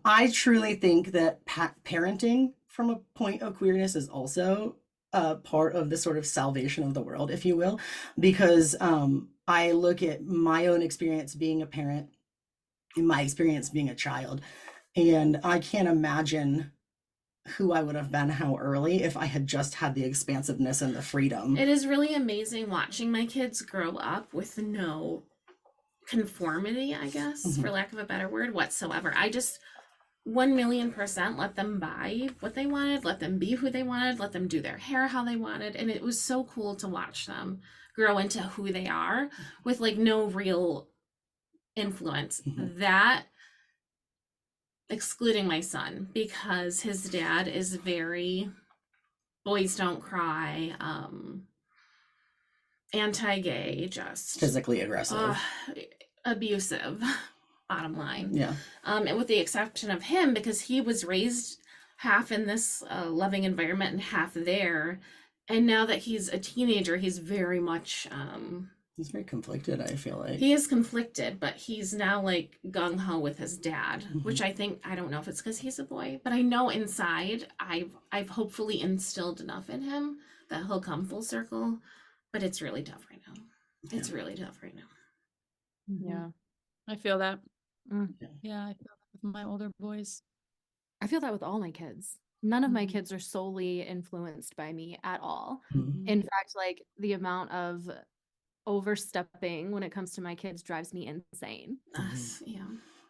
I truly think that parenting from a point of queerness is also part of the sort of salvation of the world, if you will, because I look at my own experience being a parent and my experience being a child, and I can't imagine who I would have been how early if I had just had the expansiveness and the freedom. It is really amazing watching my kids grow up with no conformity, I guess, for lack of a better word, whatsoever. I just 1,000,000% let them buy what they wanted, let them be who they wanted, let them do their hair how they wanted. And it was so cool to watch them grow into who they are with like no real influence. That excluding my son, because his dad is very boys don't cry, anti-gay, just Physically aggressive. abusive, bottom line. Yeah. And with the exception of him, because he was raised half in this loving environment and half there, and now that he's a teenager, he's very much He's very conflicted, I feel like. he is conflicted, but he's now like gung-ho with his dad, which I think, I don't know if it's because he's a boy, but I know inside I've hopefully instilled enough in him that he'll come full circle. But it's really tough right now. It's really tough right now. Yeah, I feel that. Mm. Yeah, I feel that with my older boys. I feel that with all my kids. None of my Mhm. kids are solely influenced by me at all. Mhm. In fact, like the amount of overstepping when it comes to my kids drives me insane. Yeah.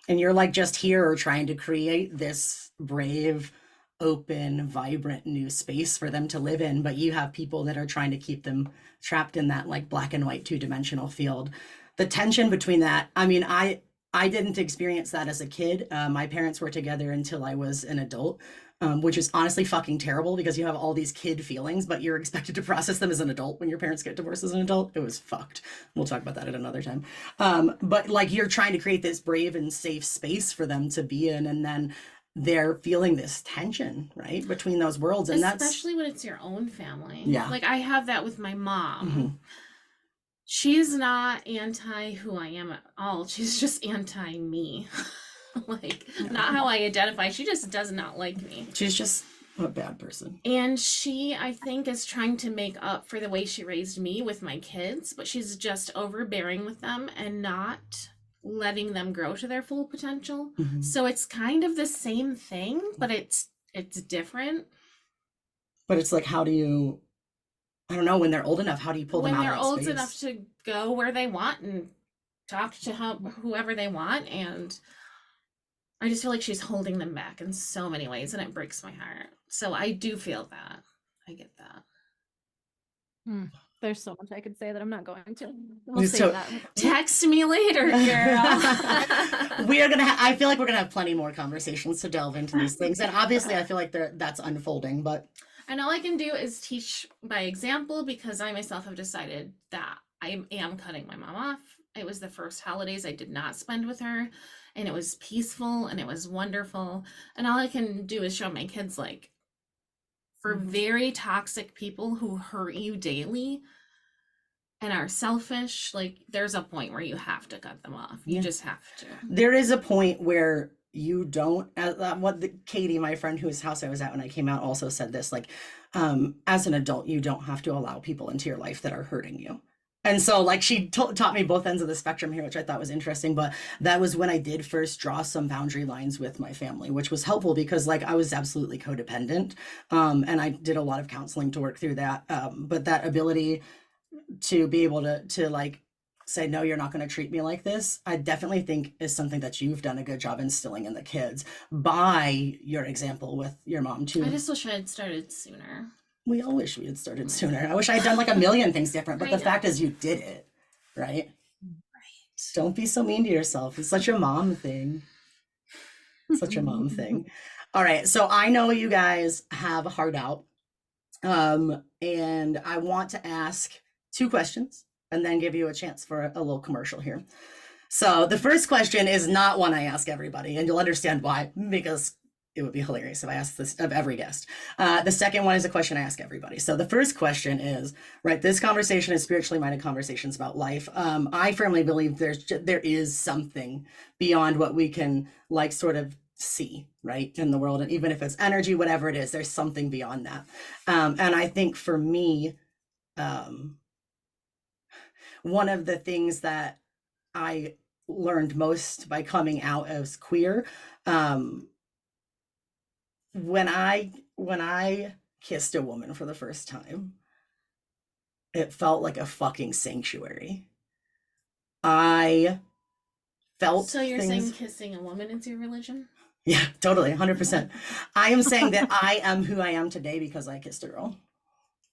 And you're like just here trying to create this brave, open, vibrant new space for them to live in, but you have people that are trying to keep them trapped in that like black and white two-dimensional field. The tension between that, I mean, I didn't experience that as a kid. My parents were together until I was an adult, which is honestly fucking terrible because you have all these kid feelings, but you're expected to process them as an adult when your parents get divorced as an adult. It was fucked. We'll talk about that at another time. But like you're trying to create this brave and safe space for them to be in, and then they're feeling this tension, right, between those worlds. And especially when it's your own family. Yeah. Like I have that with my mom. Mhm. She's not anti who I am at all. She's just anti me. Like not how I identify. She just does not like me. She's just a bad person. And she, I think, is trying to make up for the way she raised me with my kids, but she's just overbearing with them and not letting them grow to their full potential. Mhm. So it's kind of the same thing, but it's different. But it's like, how do you, I don't know, when they're old enough, how do you pull When them out they're of that old space? enough to go where they want and talk to whoever they want, and I just feel like she's holding them back in so many ways, and it breaks my heart. So I do feel that. I get that. There's so much I could say that I'm not going to. We'll So- save that. Text me later, girl. We are gonna. I feel like we're gonna have plenty more conversations to delve into these things, and obviously, I feel like that's unfolding. But And all I can do is teach by example, because I myself have decided that I am cutting my mom off. It was the first holidays I did not spend with her, and it was peaceful and it was wonderful. And all I can do is show my kids, like, for very toxic people who hurt you daily and are selfish, like, there's a point where you have to cut them off. You Yeah. just have to. there is a point where you don't. Katie, my friend whose house I was at when I came out, also said this. Like, as an adult, you don't have to allow people into your life that are hurting you. And so, like, she taught me both ends of the spectrum here, which I thought was interesting. But that was when I did first draw some boundary lines with my family, which was helpful because, like, I was absolutely codependent. And I did a lot of counseling to work through that. But that ability to be able to like say, no, you're not going to treat me like this, I definitely think is something that you've done a good job instilling in the kids by your example with your mom too. I just wish I had started sooner. We all wish we had started sooner. I wish I had done like a million things different, but I the know. fact is you did it, right? Don't be so mean to yourself. It's such a mom thing. Such a mom thing. All right. So I know you guys have a heart out. And I want to ask 2 questions and then give you a chance for a little commercial here. So the first question is not one I ask everybody, and you'll understand why, because it would be hilarious if I asked this of every guest. The second one is a question I ask everybody. So the first question is, right, this conversation is spiritually minded conversations about life. I firmly believe there is something beyond what we can like sort of see, right, in the world. And even if it's energy, whatever it is, there's something beyond that. And I think for me, one of the things that I learned most by coming out as queer, when I kissed a woman for the first time, it felt like a fucking sanctuary. I felt So you're things. saying kissing a woman is your religion? Yeah, totally, 100%. I am saying that I am who I am today because I kissed a girl.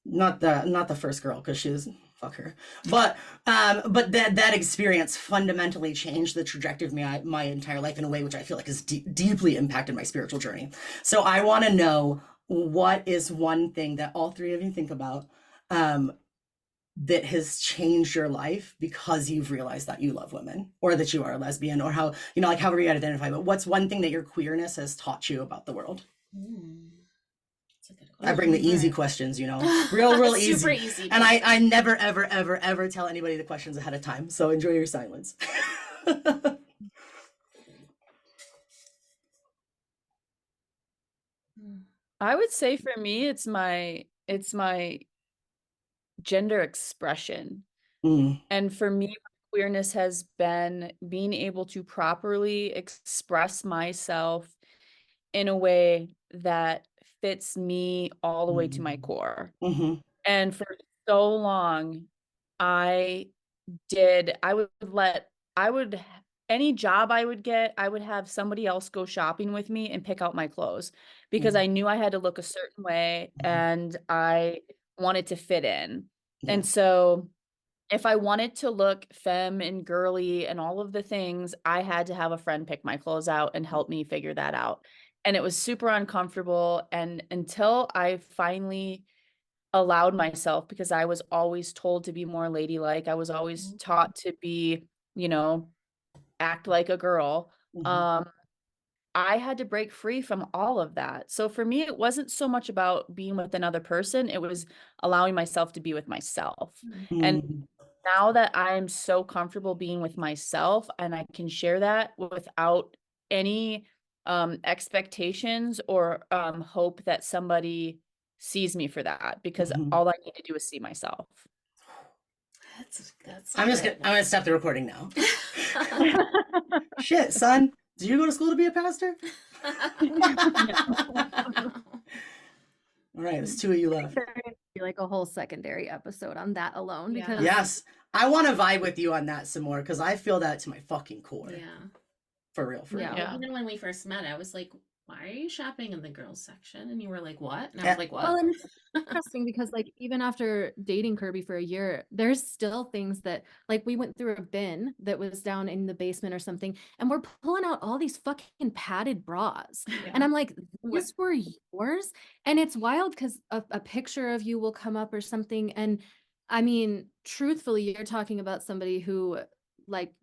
Not the first girl, because she was, fuck her. But that experience fundamentally changed the trajectory of my entire life in a way which I feel like has deeply impacted my spiritual journey. So I want to know, what is one thing that all 3 of you think about that has changed your life because you've realized that you love women, or that you are a lesbian, or how, like however you identify, but what's one thing that your queerness has taught you about the world? That's a good I bring the easy questions, real easy. Super easy. And I never, ever, ever, ever tell anybody the questions ahead of time. So enjoy your silence. I would say for me, it's my gender expression. And for me, queerness has been being able to properly express myself in a way that fits me all the way to my core. And for so long, any job I would get, I would have somebody else go shopping with me and pick out my clothes, because I knew I had to look a certain way and I wanted to fit in. And so if I wanted to look femme and girly and all of the things, I had to have a friend pick my clothes out and help me figure that out. And it was super uncomfortable. And until I finally allowed myself, because I was always told to be more ladylike, I was always taught to be, act like a girl. I had to break free from all of that. So for me, it wasn't so much about being with another person. It was allowing myself to be with myself. And now that I'm so comfortable being with myself and I can share that without any expectations or hope that somebody sees me for that, because all I need to do is see myself. That's I'm gonna stop the recording now. Shit, son. Did you go to school to be a pastor? All right, there's 2 of you left. Like a whole secondary episode on that alone, because Yes, I want to vibe with you on that some more, because I feel that to my fucking core. Yeah. For real. Yeah. Even when we first met, I was like, why are you shopping in the girls section? And you were like, what? And I was like, what? Well, and it's interesting because like even after dating Kirby for a year, there's still things that like we went through a bin that was down in the basement or something, and we're pulling out all these fucking padded bras. And I'm like, these were yours? And it's wild because a picture of you will come up or something. And I mean, truthfully, you're talking about somebody who like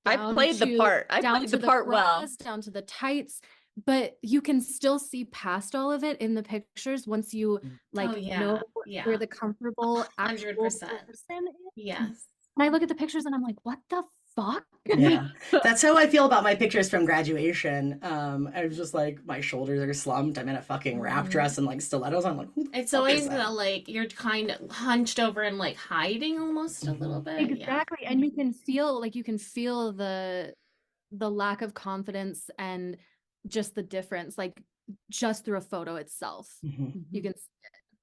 I played the part. I down played to the part well. bras, down to the tights. But you can still see past all of it in the pictures once you like know where the comfortable actual 100%. person is. Yes. And I look at the pictures and I'm like, what the fuck? Yeah, that's how I feel about my pictures from graduation. I was just like, my shoulders are slumped. I'm in a fucking wrap dress and like stilettos. I'm like, it's always like you're kind of hunched over and like hiding almost a little bit. Exactly. And you can feel the lack of confidence and just the difference, like just through a photo itself. You can see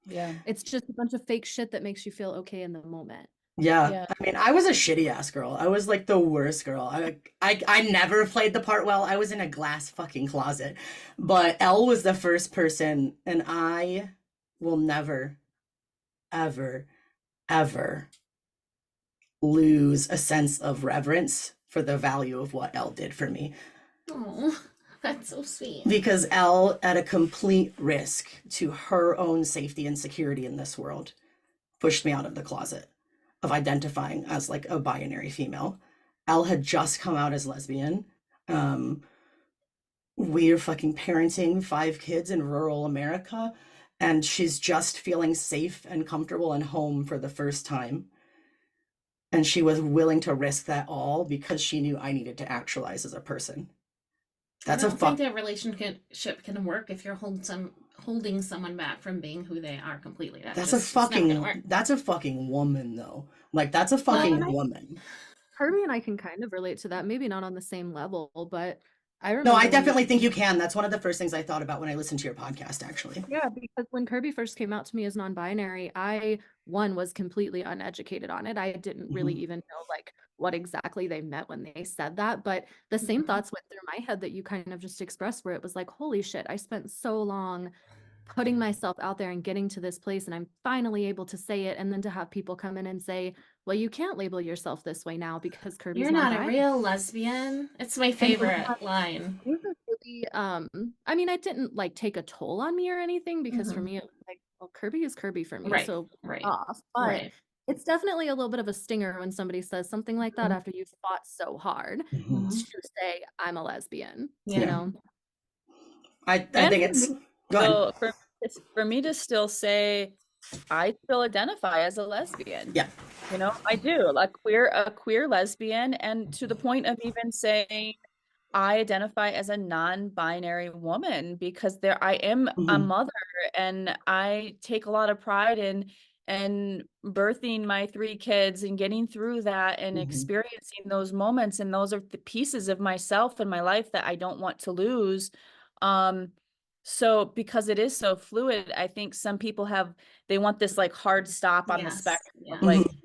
it. Yeah. It's just a bunch of fake shit that makes you feel okay in the moment. Yeah, Yeah. I mean, I was a shitty ass girl. I was like the worst girl. I never played the part well. I was in a glass fucking closet. But Elle was the first person, and I will never, ever, ever lose a sense of reverence for the value of what Elle did for me. Oh, that's so sweet. Because Elle, at a complete risk to her own safety and security in this world, pushed me out of the closet of identifying as like a binary female. Elle had just come out as lesbian. Um, we are fucking parenting 5 kids in rural America, and she's just feeling safe and comfortable and home for the first time. And she was willing to risk that all because she knew I needed to actualize as a person. That's I a don't fuck. think that relationship can work if you're holding someone back from being who they are completely. That's a just never gonna work. fucking. That's a fucking woman though. Like that's a Well, fucking and I woman. Kirby and I can kind of relate to that. Maybe not on the same level, but I No, remember I when definitely think you can. That's one of the first things I thought about when I listened to your podcast, actually. yeah, because when Kirby first came out to me as non-binary, I one was completely uneducated on it. I didn't really Mhm. even know like what exactly they meant when they said that, but the same Mhm. thoughts went through my head that you kind of just expressed, where it was like, holy shit, I spent so long putting myself out there and getting to this place, and I'm finally able to say it, and then to have people come in and say, well, you can't label yourself this way now because Kirby's You're not a non-binary. real lesbian. It's my And favorite line. it was really, I mean, I didn't like take a toll on me or anything because for Mhm. me, it was like, well, Kirby is Kirby for me, Right, so right, off. But right. it's definitely a little bit of a stinger when somebody says something like that Mhm. after you've fought so hard Mhm. to say, I'm a lesbian, Yeah. you Yeah. know? I And think for it's me, go ahead. so for me to still say I still identify as a lesbian. Yeah. You know, I do. A queer lesbian, and to the point of even saying I identify as a non-binary woman because I am a Mhm. mother, and I take a lot of pride in and birthing my 3 kids and getting through that and Mhm. experiencing those moments, and those are the pieces of myself in my life that I don't want to lose. Um, so because it is so fluid, I think some people they want this like hard stop on the Yes. spectrum of Yes. like Mhm.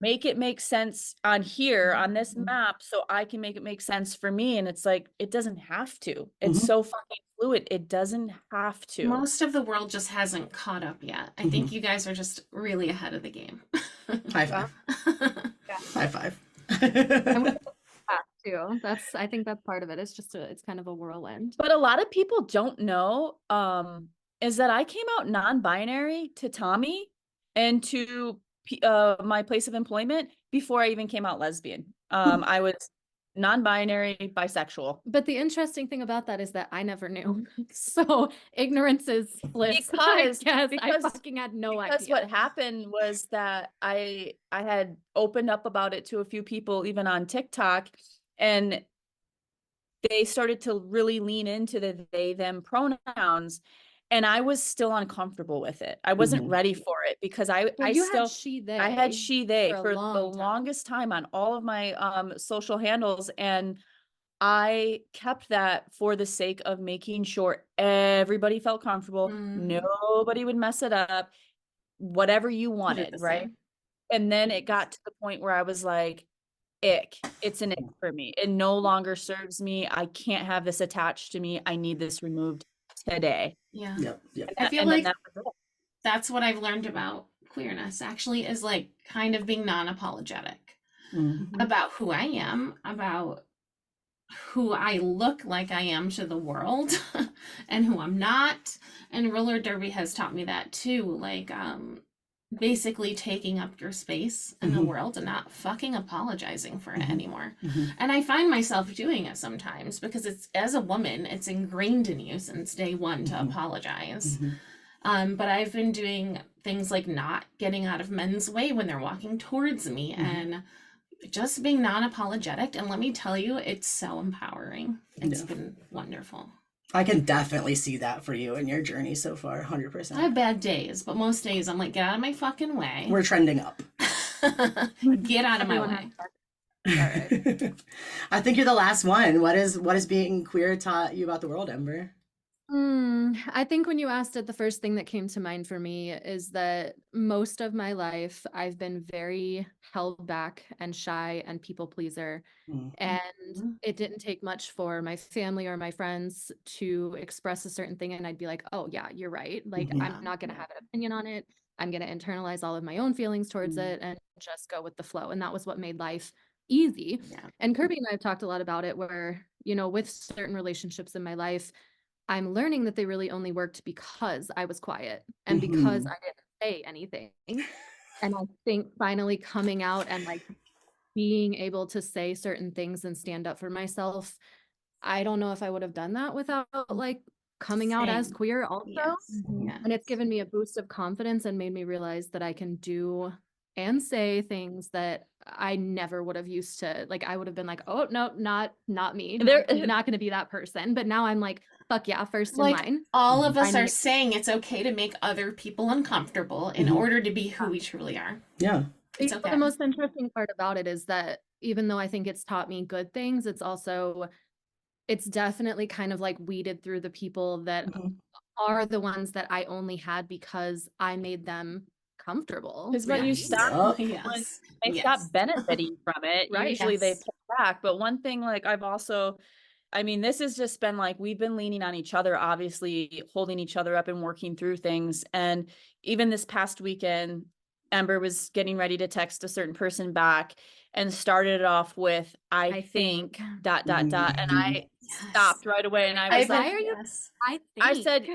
make it make sense on here on this Mhm. map so I can make it make sense for me. And it's like, it doesn't have to. It's Mhm. so fucking fluid. It doesn't have to. Most of the world just hasn't caught up yet. I think Mhm. you guys are just really ahead of the game. High Yeah. five. Yeah. High five. And we that too. I think that's part of it. It's just it's kind of a whirlwind. But a lot of people don't know is that I came out non-binary to Tommy and to my place of employment before I even came out lesbian. I was non-binary, bisexual. But the interesting thing about that is that I never knew. So ignorance is bliss. I guess I fucking had no Because idea. what happened was that I had opened up about it to a few people even on TikTok, and they started to really lean into the they them pronouns, and I was still uncomfortable with it. I wasn't Mhm. ready for it because Well, I you had still she, I had they she they for a for the long time. longest time on all of my social handles, and I kept that for the sake of making sure everybody felt comfortable, Mhm. nobody would mess it up, whatever you I did wanted, the right? same. And then it got to the point where I was like, ick. It's an ick for me. It no longer serves me. I can't have this attached to me. I need this removed today. Yeah. Yep. Yep. I feel And then like that was it. that's what I've learned about queerness actually is like kind of being non-apologetic Mhm. Mhm. about who I am, about who I look like I am to the world and who I'm not. And roller derby has taught me that too. Like, basically taking up your space in the Mhm. world and not fucking apologizing for it Mhm. anymore. Mhm. And I find myself doing it sometimes because it's as a woman, it's ingrained in you since day one to Mhm. apologize. Mhm. But I've been doing things like not getting out of men's way when they're walking towards me Mhm. and just being non-apologetic. And let me tell you, it's so empowering. It's Yeah. been wonderful. I can definitely see that for you in your journey so far, I 100%. have bad days, but most days I'm like, get out of my fucking way. We're trending up. Get out of my Everyone way. has All right. I think you're the last one. What is being queer taught you about the world, Ember? I think when you asked it, the first thing that came to mind for me is that most of my life I've been very held back and shy and people pleaser. Mhm. And it didn't take much for my family or my friends to express a certain thing. And I'd be like, oh, yeah, you're right. Like, Mhm. I'm not going to have an opinion on it. I'm going to internalize all of my own feelings towards Mhm. it and just go with the flow. And that was what made life easy. Yeah. And Kirby and I have talked a lot about it where, with certain relationships in my life, I'm learning that they really only worked because I was quiet and because Mhm. I didn't say anything. And I think finally coming out and like being able to say certain things and stand up for myself, I don't know if I would have done that without like coming out as Same. queer also. Yes. Mhm. Yes. And it's given me a boost of confidence and made me realize that I can do and say things that I never would have used to. Like I would have been like, oh no, not me. There, I'm not going to be that person. But now I'm like, fuck yeah, first in Like line. all of us I are need- saying it's okay to make other people uncomfortable in Mhm. order to be who we truly are. Yeah. It's But okay. the most interesting part about it is that even though I think it's taught me good things, it's definitely kind of like weeded through the people that Mhm. are the ones that I only had because I made them comfortable. because when you right? stop, Yup. when Yes. they Yes. stop benefiting from it, Right. usually they Yes. pull back. But one thing, like I mean, this has just been like we've been leaning on each other, obviously holding each other up and working through things. And even this past weekend, Ember was getting ready to text a certain person back and started it off with, I think, dot, dot, dot. And Mhm. I stopped right away and I was Why like, are you? Yes. I said,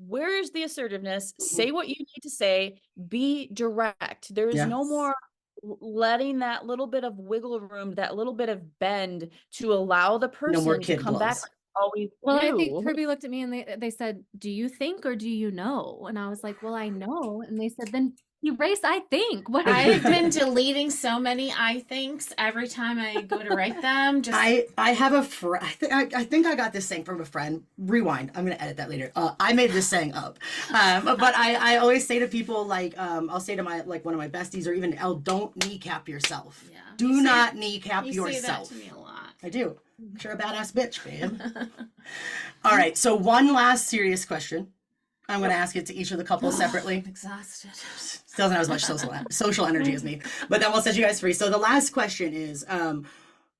where is the assertiveness? Say what you need to say, be direct. There is Yeah. no more letting that little bit of wiggle room, that little bit of bend to allow the No more person to kid come back gloves. like they always Well, I do. think Kirby looked at me and they said, "Do you think or do you know?" And I was like, "Well, I know." And they said, "Then erase I think." What are you I've been deleting so many I thinks every time I go to write them. Just I have a friend. I think I got this saying from a friend. Rewind. I'm gonna edit that later. I made this saying up. But I always say to people like I'll say to my like one of my besties or even Elle, don't kneecap yourself. Yeah. Do You say- not kneecap you yourself. say that to me a lot. I do. You're a badass bitch, babe. All right. So one last serious question. I'm gonna ask it to each of the couples separately. I'm exhausted. Still doesn't have as much social energy as me, but then we'll set you guys free. So the last question is,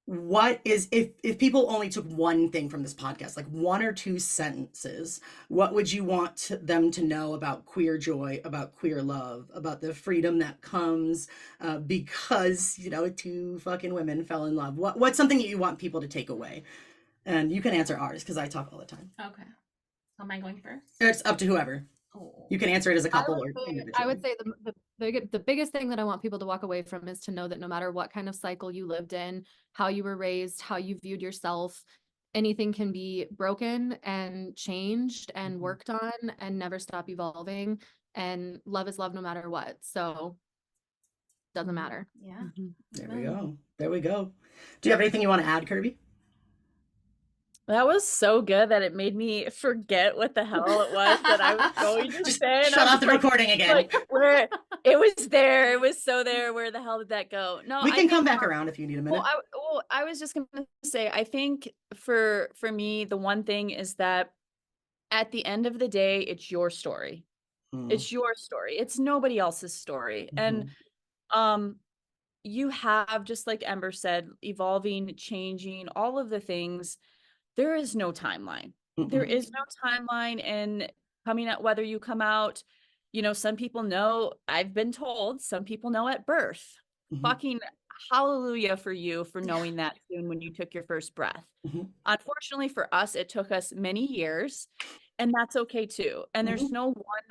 what is if people only took one thing from this podcast, like one or two sentences, what would you want them to know about queer joy, about queer love, about the freedom that comes because two fucking women fell in love? What's something that you want people to take away? And you can answer ours because I talk all the time. Okay. Am I going first? It's up to whoever. Oh. You can answer it as a couple or I individually. would say the biggest thing that I want people to walk away from is to know that no matter what kind of cycle you lived in, how you were raised, how you viewed yourself, anything can be broken and changed and Mhm. worked on and never stop evolving. And love is love no matter what. So doesn't matter. Yeah. There we Amen. go. There we go. Do you have anything you want to add, Kirby? That was so good that it made me forget what the hell it was that I was going to Just say. And shut I off was the like, recording again. like where it was there, it was so there. Where the hell did that go? No, We I can come think, back around if you need a minute. I was just gonna say, I think for me, the one thing is that at the end of the day, it's your story. Mm, It's your story. It's nobody else's story. And mhm, you have, just like Ember said, evolving, changing, all of the things. There is no timeline. There mm-mm, is no timeline in coming out, whether you come out, some people know, I've been told, some people know at birth. mhm, Fucking hallelujah for you for knowing that soon when you took your first breath. mhm, Unfortunately for us, it took us many years, and that's okay too. And there's mhm, no one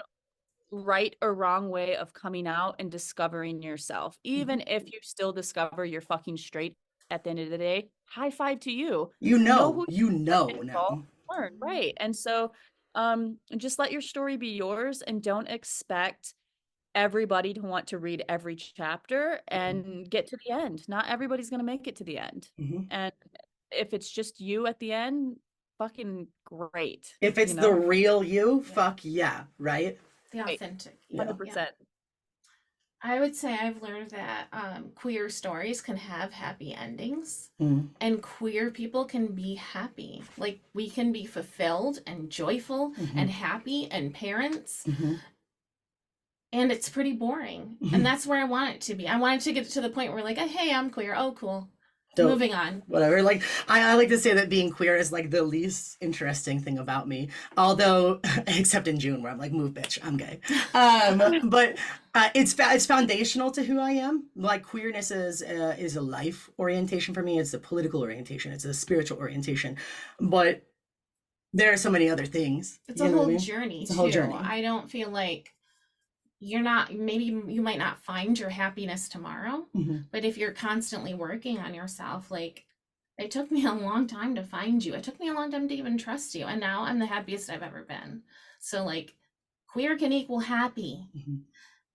right or wrong way of coming out and discovering yourself. Even if you still discover you're fucking straight at the end of the day, high five to you. Know who you know and now. learn, right? And so just let your story be yours and don't expect everybody to want to read every chapter and get to the end. Not everybody's going to make it to the end. Mhm. And if it's just you at the end, fucking great. If it's the real you, fuck yeah, right? The Right. authentic. Yeah. 100%. I would say I've learned that queer stories can have happy endings, Mm. and queer people can be happy. Like, we can be fulfilled and joyful and happy and parents. And it's pretty boring. And that's where I want it to be. I want it to get to the point where, like, hey, I'm queer. Oh, cool. Dope. Moving on. Whatever. Like, I like to say that being queer is like the least interesting thing about me. Although, except in June where I'm like, move, bitch, I'm gay. But it's foundational to who I am. Like, queerness is a life orientation for me. It's a political orientation. It's a spiritual orientation. But there are so many other things. It's a whole journey, It's a whole too. journey. I don't feel like maybe you might not find your happiness tomorrow, but if you're constantly working on yourself, like, it took me a long time to find you. It took me a long time to even trust you. And now I'm the happiest I've ever been. So, like, queer can equal happy.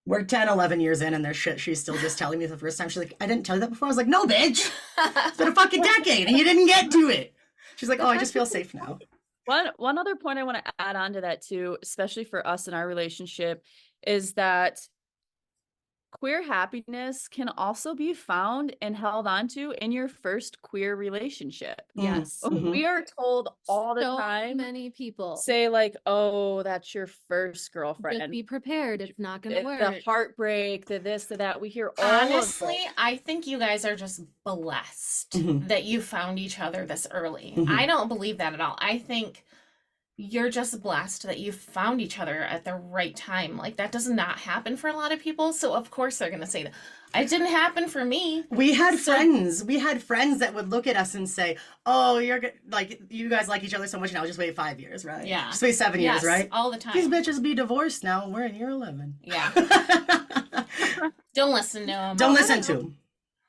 We're 10, 11 years in, and there's shit she's still just telling me the first time. She's like, I didn't tell you that before. I was like, no, bitch. It's been a fucking decade, and you didn't get to it. She's like, oh, I just feel safe now. One other point I want to add on to that too, especially for us in our relationship, is that queer happiness can also be found and held onto in your first queer relationship. Yes. We are told all the So time, many people say like, oh, that's your first just girlfriend. be prepared. It's not going to work. The heartbreak, the this, the that. We hear all Honestly, of it. I think you guys are just blessed that you found each other this early. I don't believe that at all. I think you're just blessed that you found each other at the right time. Like, that does not happen for a lot of people. So of course they're going to say that. It didn't happen for me. We had friends that would look at us and say, oh, like, you guys like each other so much now, just wait 5 years, right? Yeah. Just wait 7 years, right? All the time. These bitches be divorced now. We're in year 11. Yeah. Don't listen to them. Don't listen to them.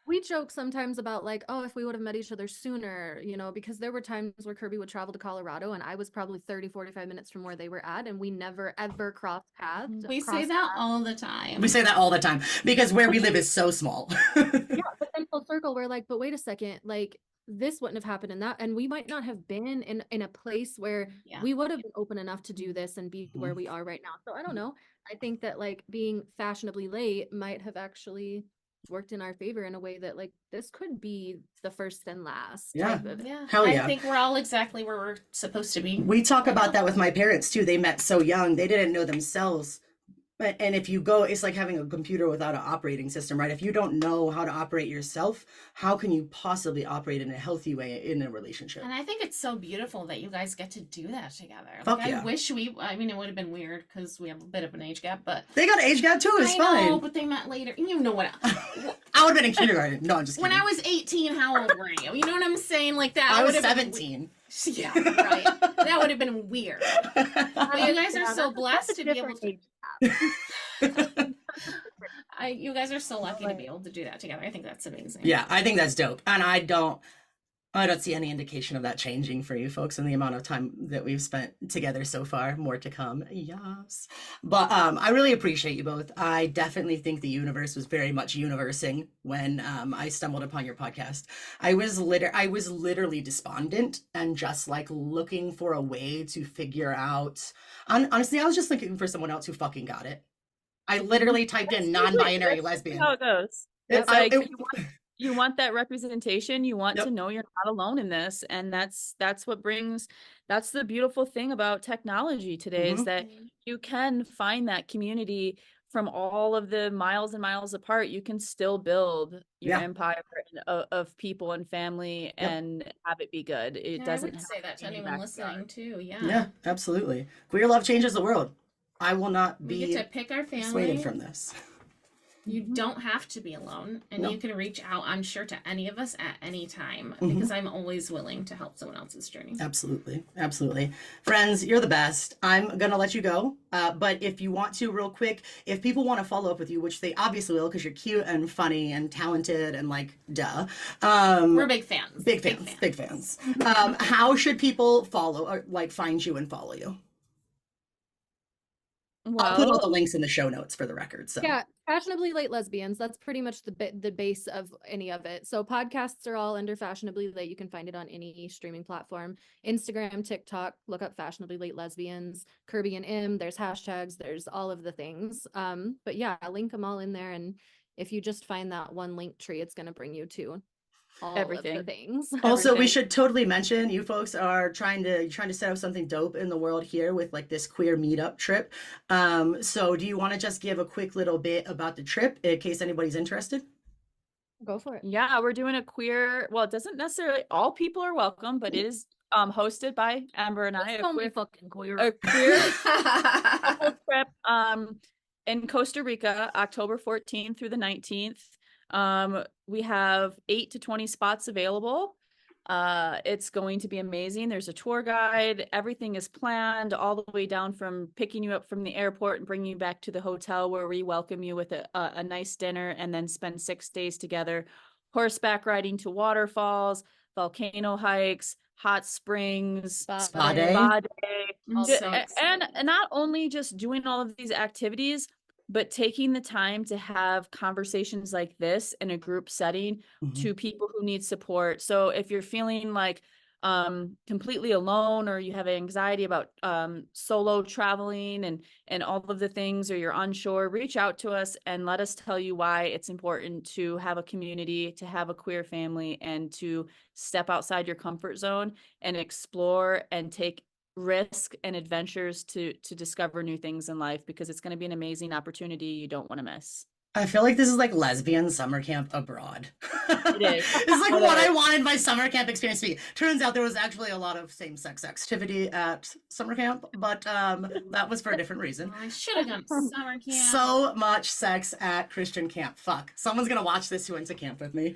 We joke sometimes about, like, oh, if we would have met each other sooner, because there were times where Kirby would travel to Colorado and I was probably 30, 45 minutes from where they were at, and we never ever crossed paths. We say that all the time. We say that all the time because where we live is so small. Yeah, but then full circle, we're like, but wait a second, like, this wouldn't have happened in that, and we might not have been in a place where we would have been open enough to do this and be where we are right now. So I don't know. I think that, like, being fashionably late might have actually worked in our favor in a way that, like, this could be the first and last. Yeah. Yeah. Hell yeah. I think we're all exactly where we're supposed to be. We talk about that with my parents too. They met so young, they didn't know themselves. And if you go, it's like having a computer without an operating system, right? If you don't know how to operate yourself, how can you possibly operate in a healthy way in a relationship? And I think it's so beautiful that you guys get to do that together. Fuck Like, yeah. I wish it would have been weird because we have a bit of an age gap, but They got an age gap too, it's I fine. know, but they met later. You know what? I would have been in kindergarten. No, I'm just kidding. When I was 18, how old were you? You know what I'm saying? Like that. I was would've been 17. Yeah, right. That would have been weird. But you guys are so blessed to be able to. You guys are so lucky to be able to do that together. I think that's amazing. Yeah, I think that's dope. And I don't see any indication of that changing for you folks in the amount of time that we've spent together so far. More to come. Yes. But I really appreciate you both. I definitely think the universe was very much universing when I stumbled upon your podcast. I was literally despondent and just like looking for a way to figure out. Honestly, I was just looking for someone else who fucking got it. I literally typed in non-binary lesbian. How it goes. It's like you want that representation. You want to know you're not alone in this, and that's the beautiful thing about technology today is that you can find that community from all of the miles and miles apart. You can still build your empire of people and family and have it be good. It doesn't. I would say that to anyone listening too. Yeah. Yeah, absolutely. Queer love changes the world. I will not be We get to pick our family. dissuaded from this. You don't have to be alone, and you can reach out, I'm sure, to any of us at any time because I'm always willing to help someone else's journey. Absolutely. Absolutely. Friends, you're the best. I'm going to let you go. But if you want to, real quick, if people want to follow up with you, which they obviously will because you're cute and funny and talented and like, duh. We're big fans. Big fans. How should people follow or like find you and follow you? Well, I'll put all the links in the show notes for the record. So Yeah, Fashionably Late Lesbians. That's pretty much the base of any of it. So podcasts are all under Fashionably Late. You can find it on any streaming platform. Instagram, TikTok, look up Fashionably Late Lesbians. Kirby and M, there's hashtags, there's all of the things. But yeah, I link them all in there. And if you just find that one link tree, it's going to bring you to all Everything. of the things. Also, we Everything. should totally mention you folks are trying to set up something dope in the world here with like this queer meetup trip. So do you want to just give a quick little bit about the trip in case anybody's interested? Go for it. Yeah, we're doing a queer, well, it doesn't necessarily, all people are welcome, but it is hosted by Ember and I, It's only fucking queer. a queer couple trip in Costa Rica, October 14th through the 19th. We have 8 to 20 spots available. It's going to be amazing. There's a tour guide. Everything is planned all the way down from picking you up from the airport and bringing you back to the hotel where we welcome you with a nice dinner and then spend 6 days together. Horseback riding to waterfalls, volcano hikes, hot springs, Spa day. spa day. I'm so And excited. not only just doing all of these activities, but taking the time to have conversations like this in a group setting Mhm. to people who need support. So if you're feeling like completely alone, or you have anxiety about solo traveling and all of the things, or you're unsure, reach out to us and let us tell you why it's important to have a community, to have a queer family, and to step outside your comfort zone and explore and take risk and adventures to discover new things in life, because it's going to be an amazing opportunity you don't want to miss. I feel like this is like lesbian summer camp abroad. It is. It's like It what I is. wanted my summer camp experience to be. Turns out there was actually a lot of same-sex activity at summer camp, but that was for a different reason. I should have gone to summer camp. So much sex at Christian camp. Fuck. Someone's gonna watch this who went to camp with me.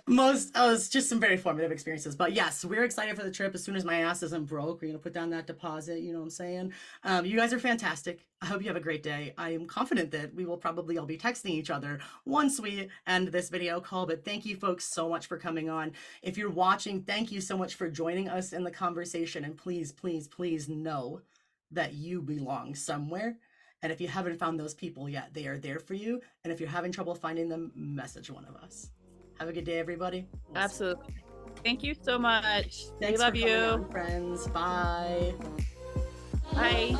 It's just some very formative experiences. But yes, we're excited for the trip. As soon as my ass isn't broke, we're gonna put down that deposit. You know what I'm saying? You guys are fantastic. I hope you have a great day. I am confident that we will probably all be texting each other once we end this video call. But thank you folks so much for coming on. If you're watching, thank you so much for joining us in the conversation. And please, please, please know that you belong somewhere. And if you haven't found those people yet, they are there for you. And if you're having trouble finding them, message one of us. Have a good day, everybody. Absolutely. Thank you so much. Thanks We for love coming you. on, friends. Bye. Bye.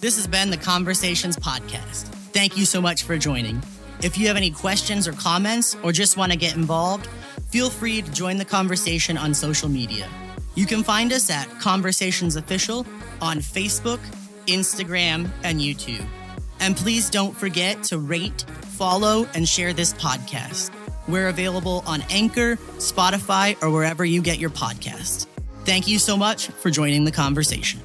This has been the Conversations Podcast. Thank you so much for joining. If you have any questions or comments, or just want to get involved, feel free to join the conversation on social media. You can find us at Conversations Official on Facebook, Instagram, and YouTube. And please don't forget to rate, follow, and share this podcast. We're available on Anchor, Spotify, or wherever you get your podcasts. Thank you so much for joining the conversation.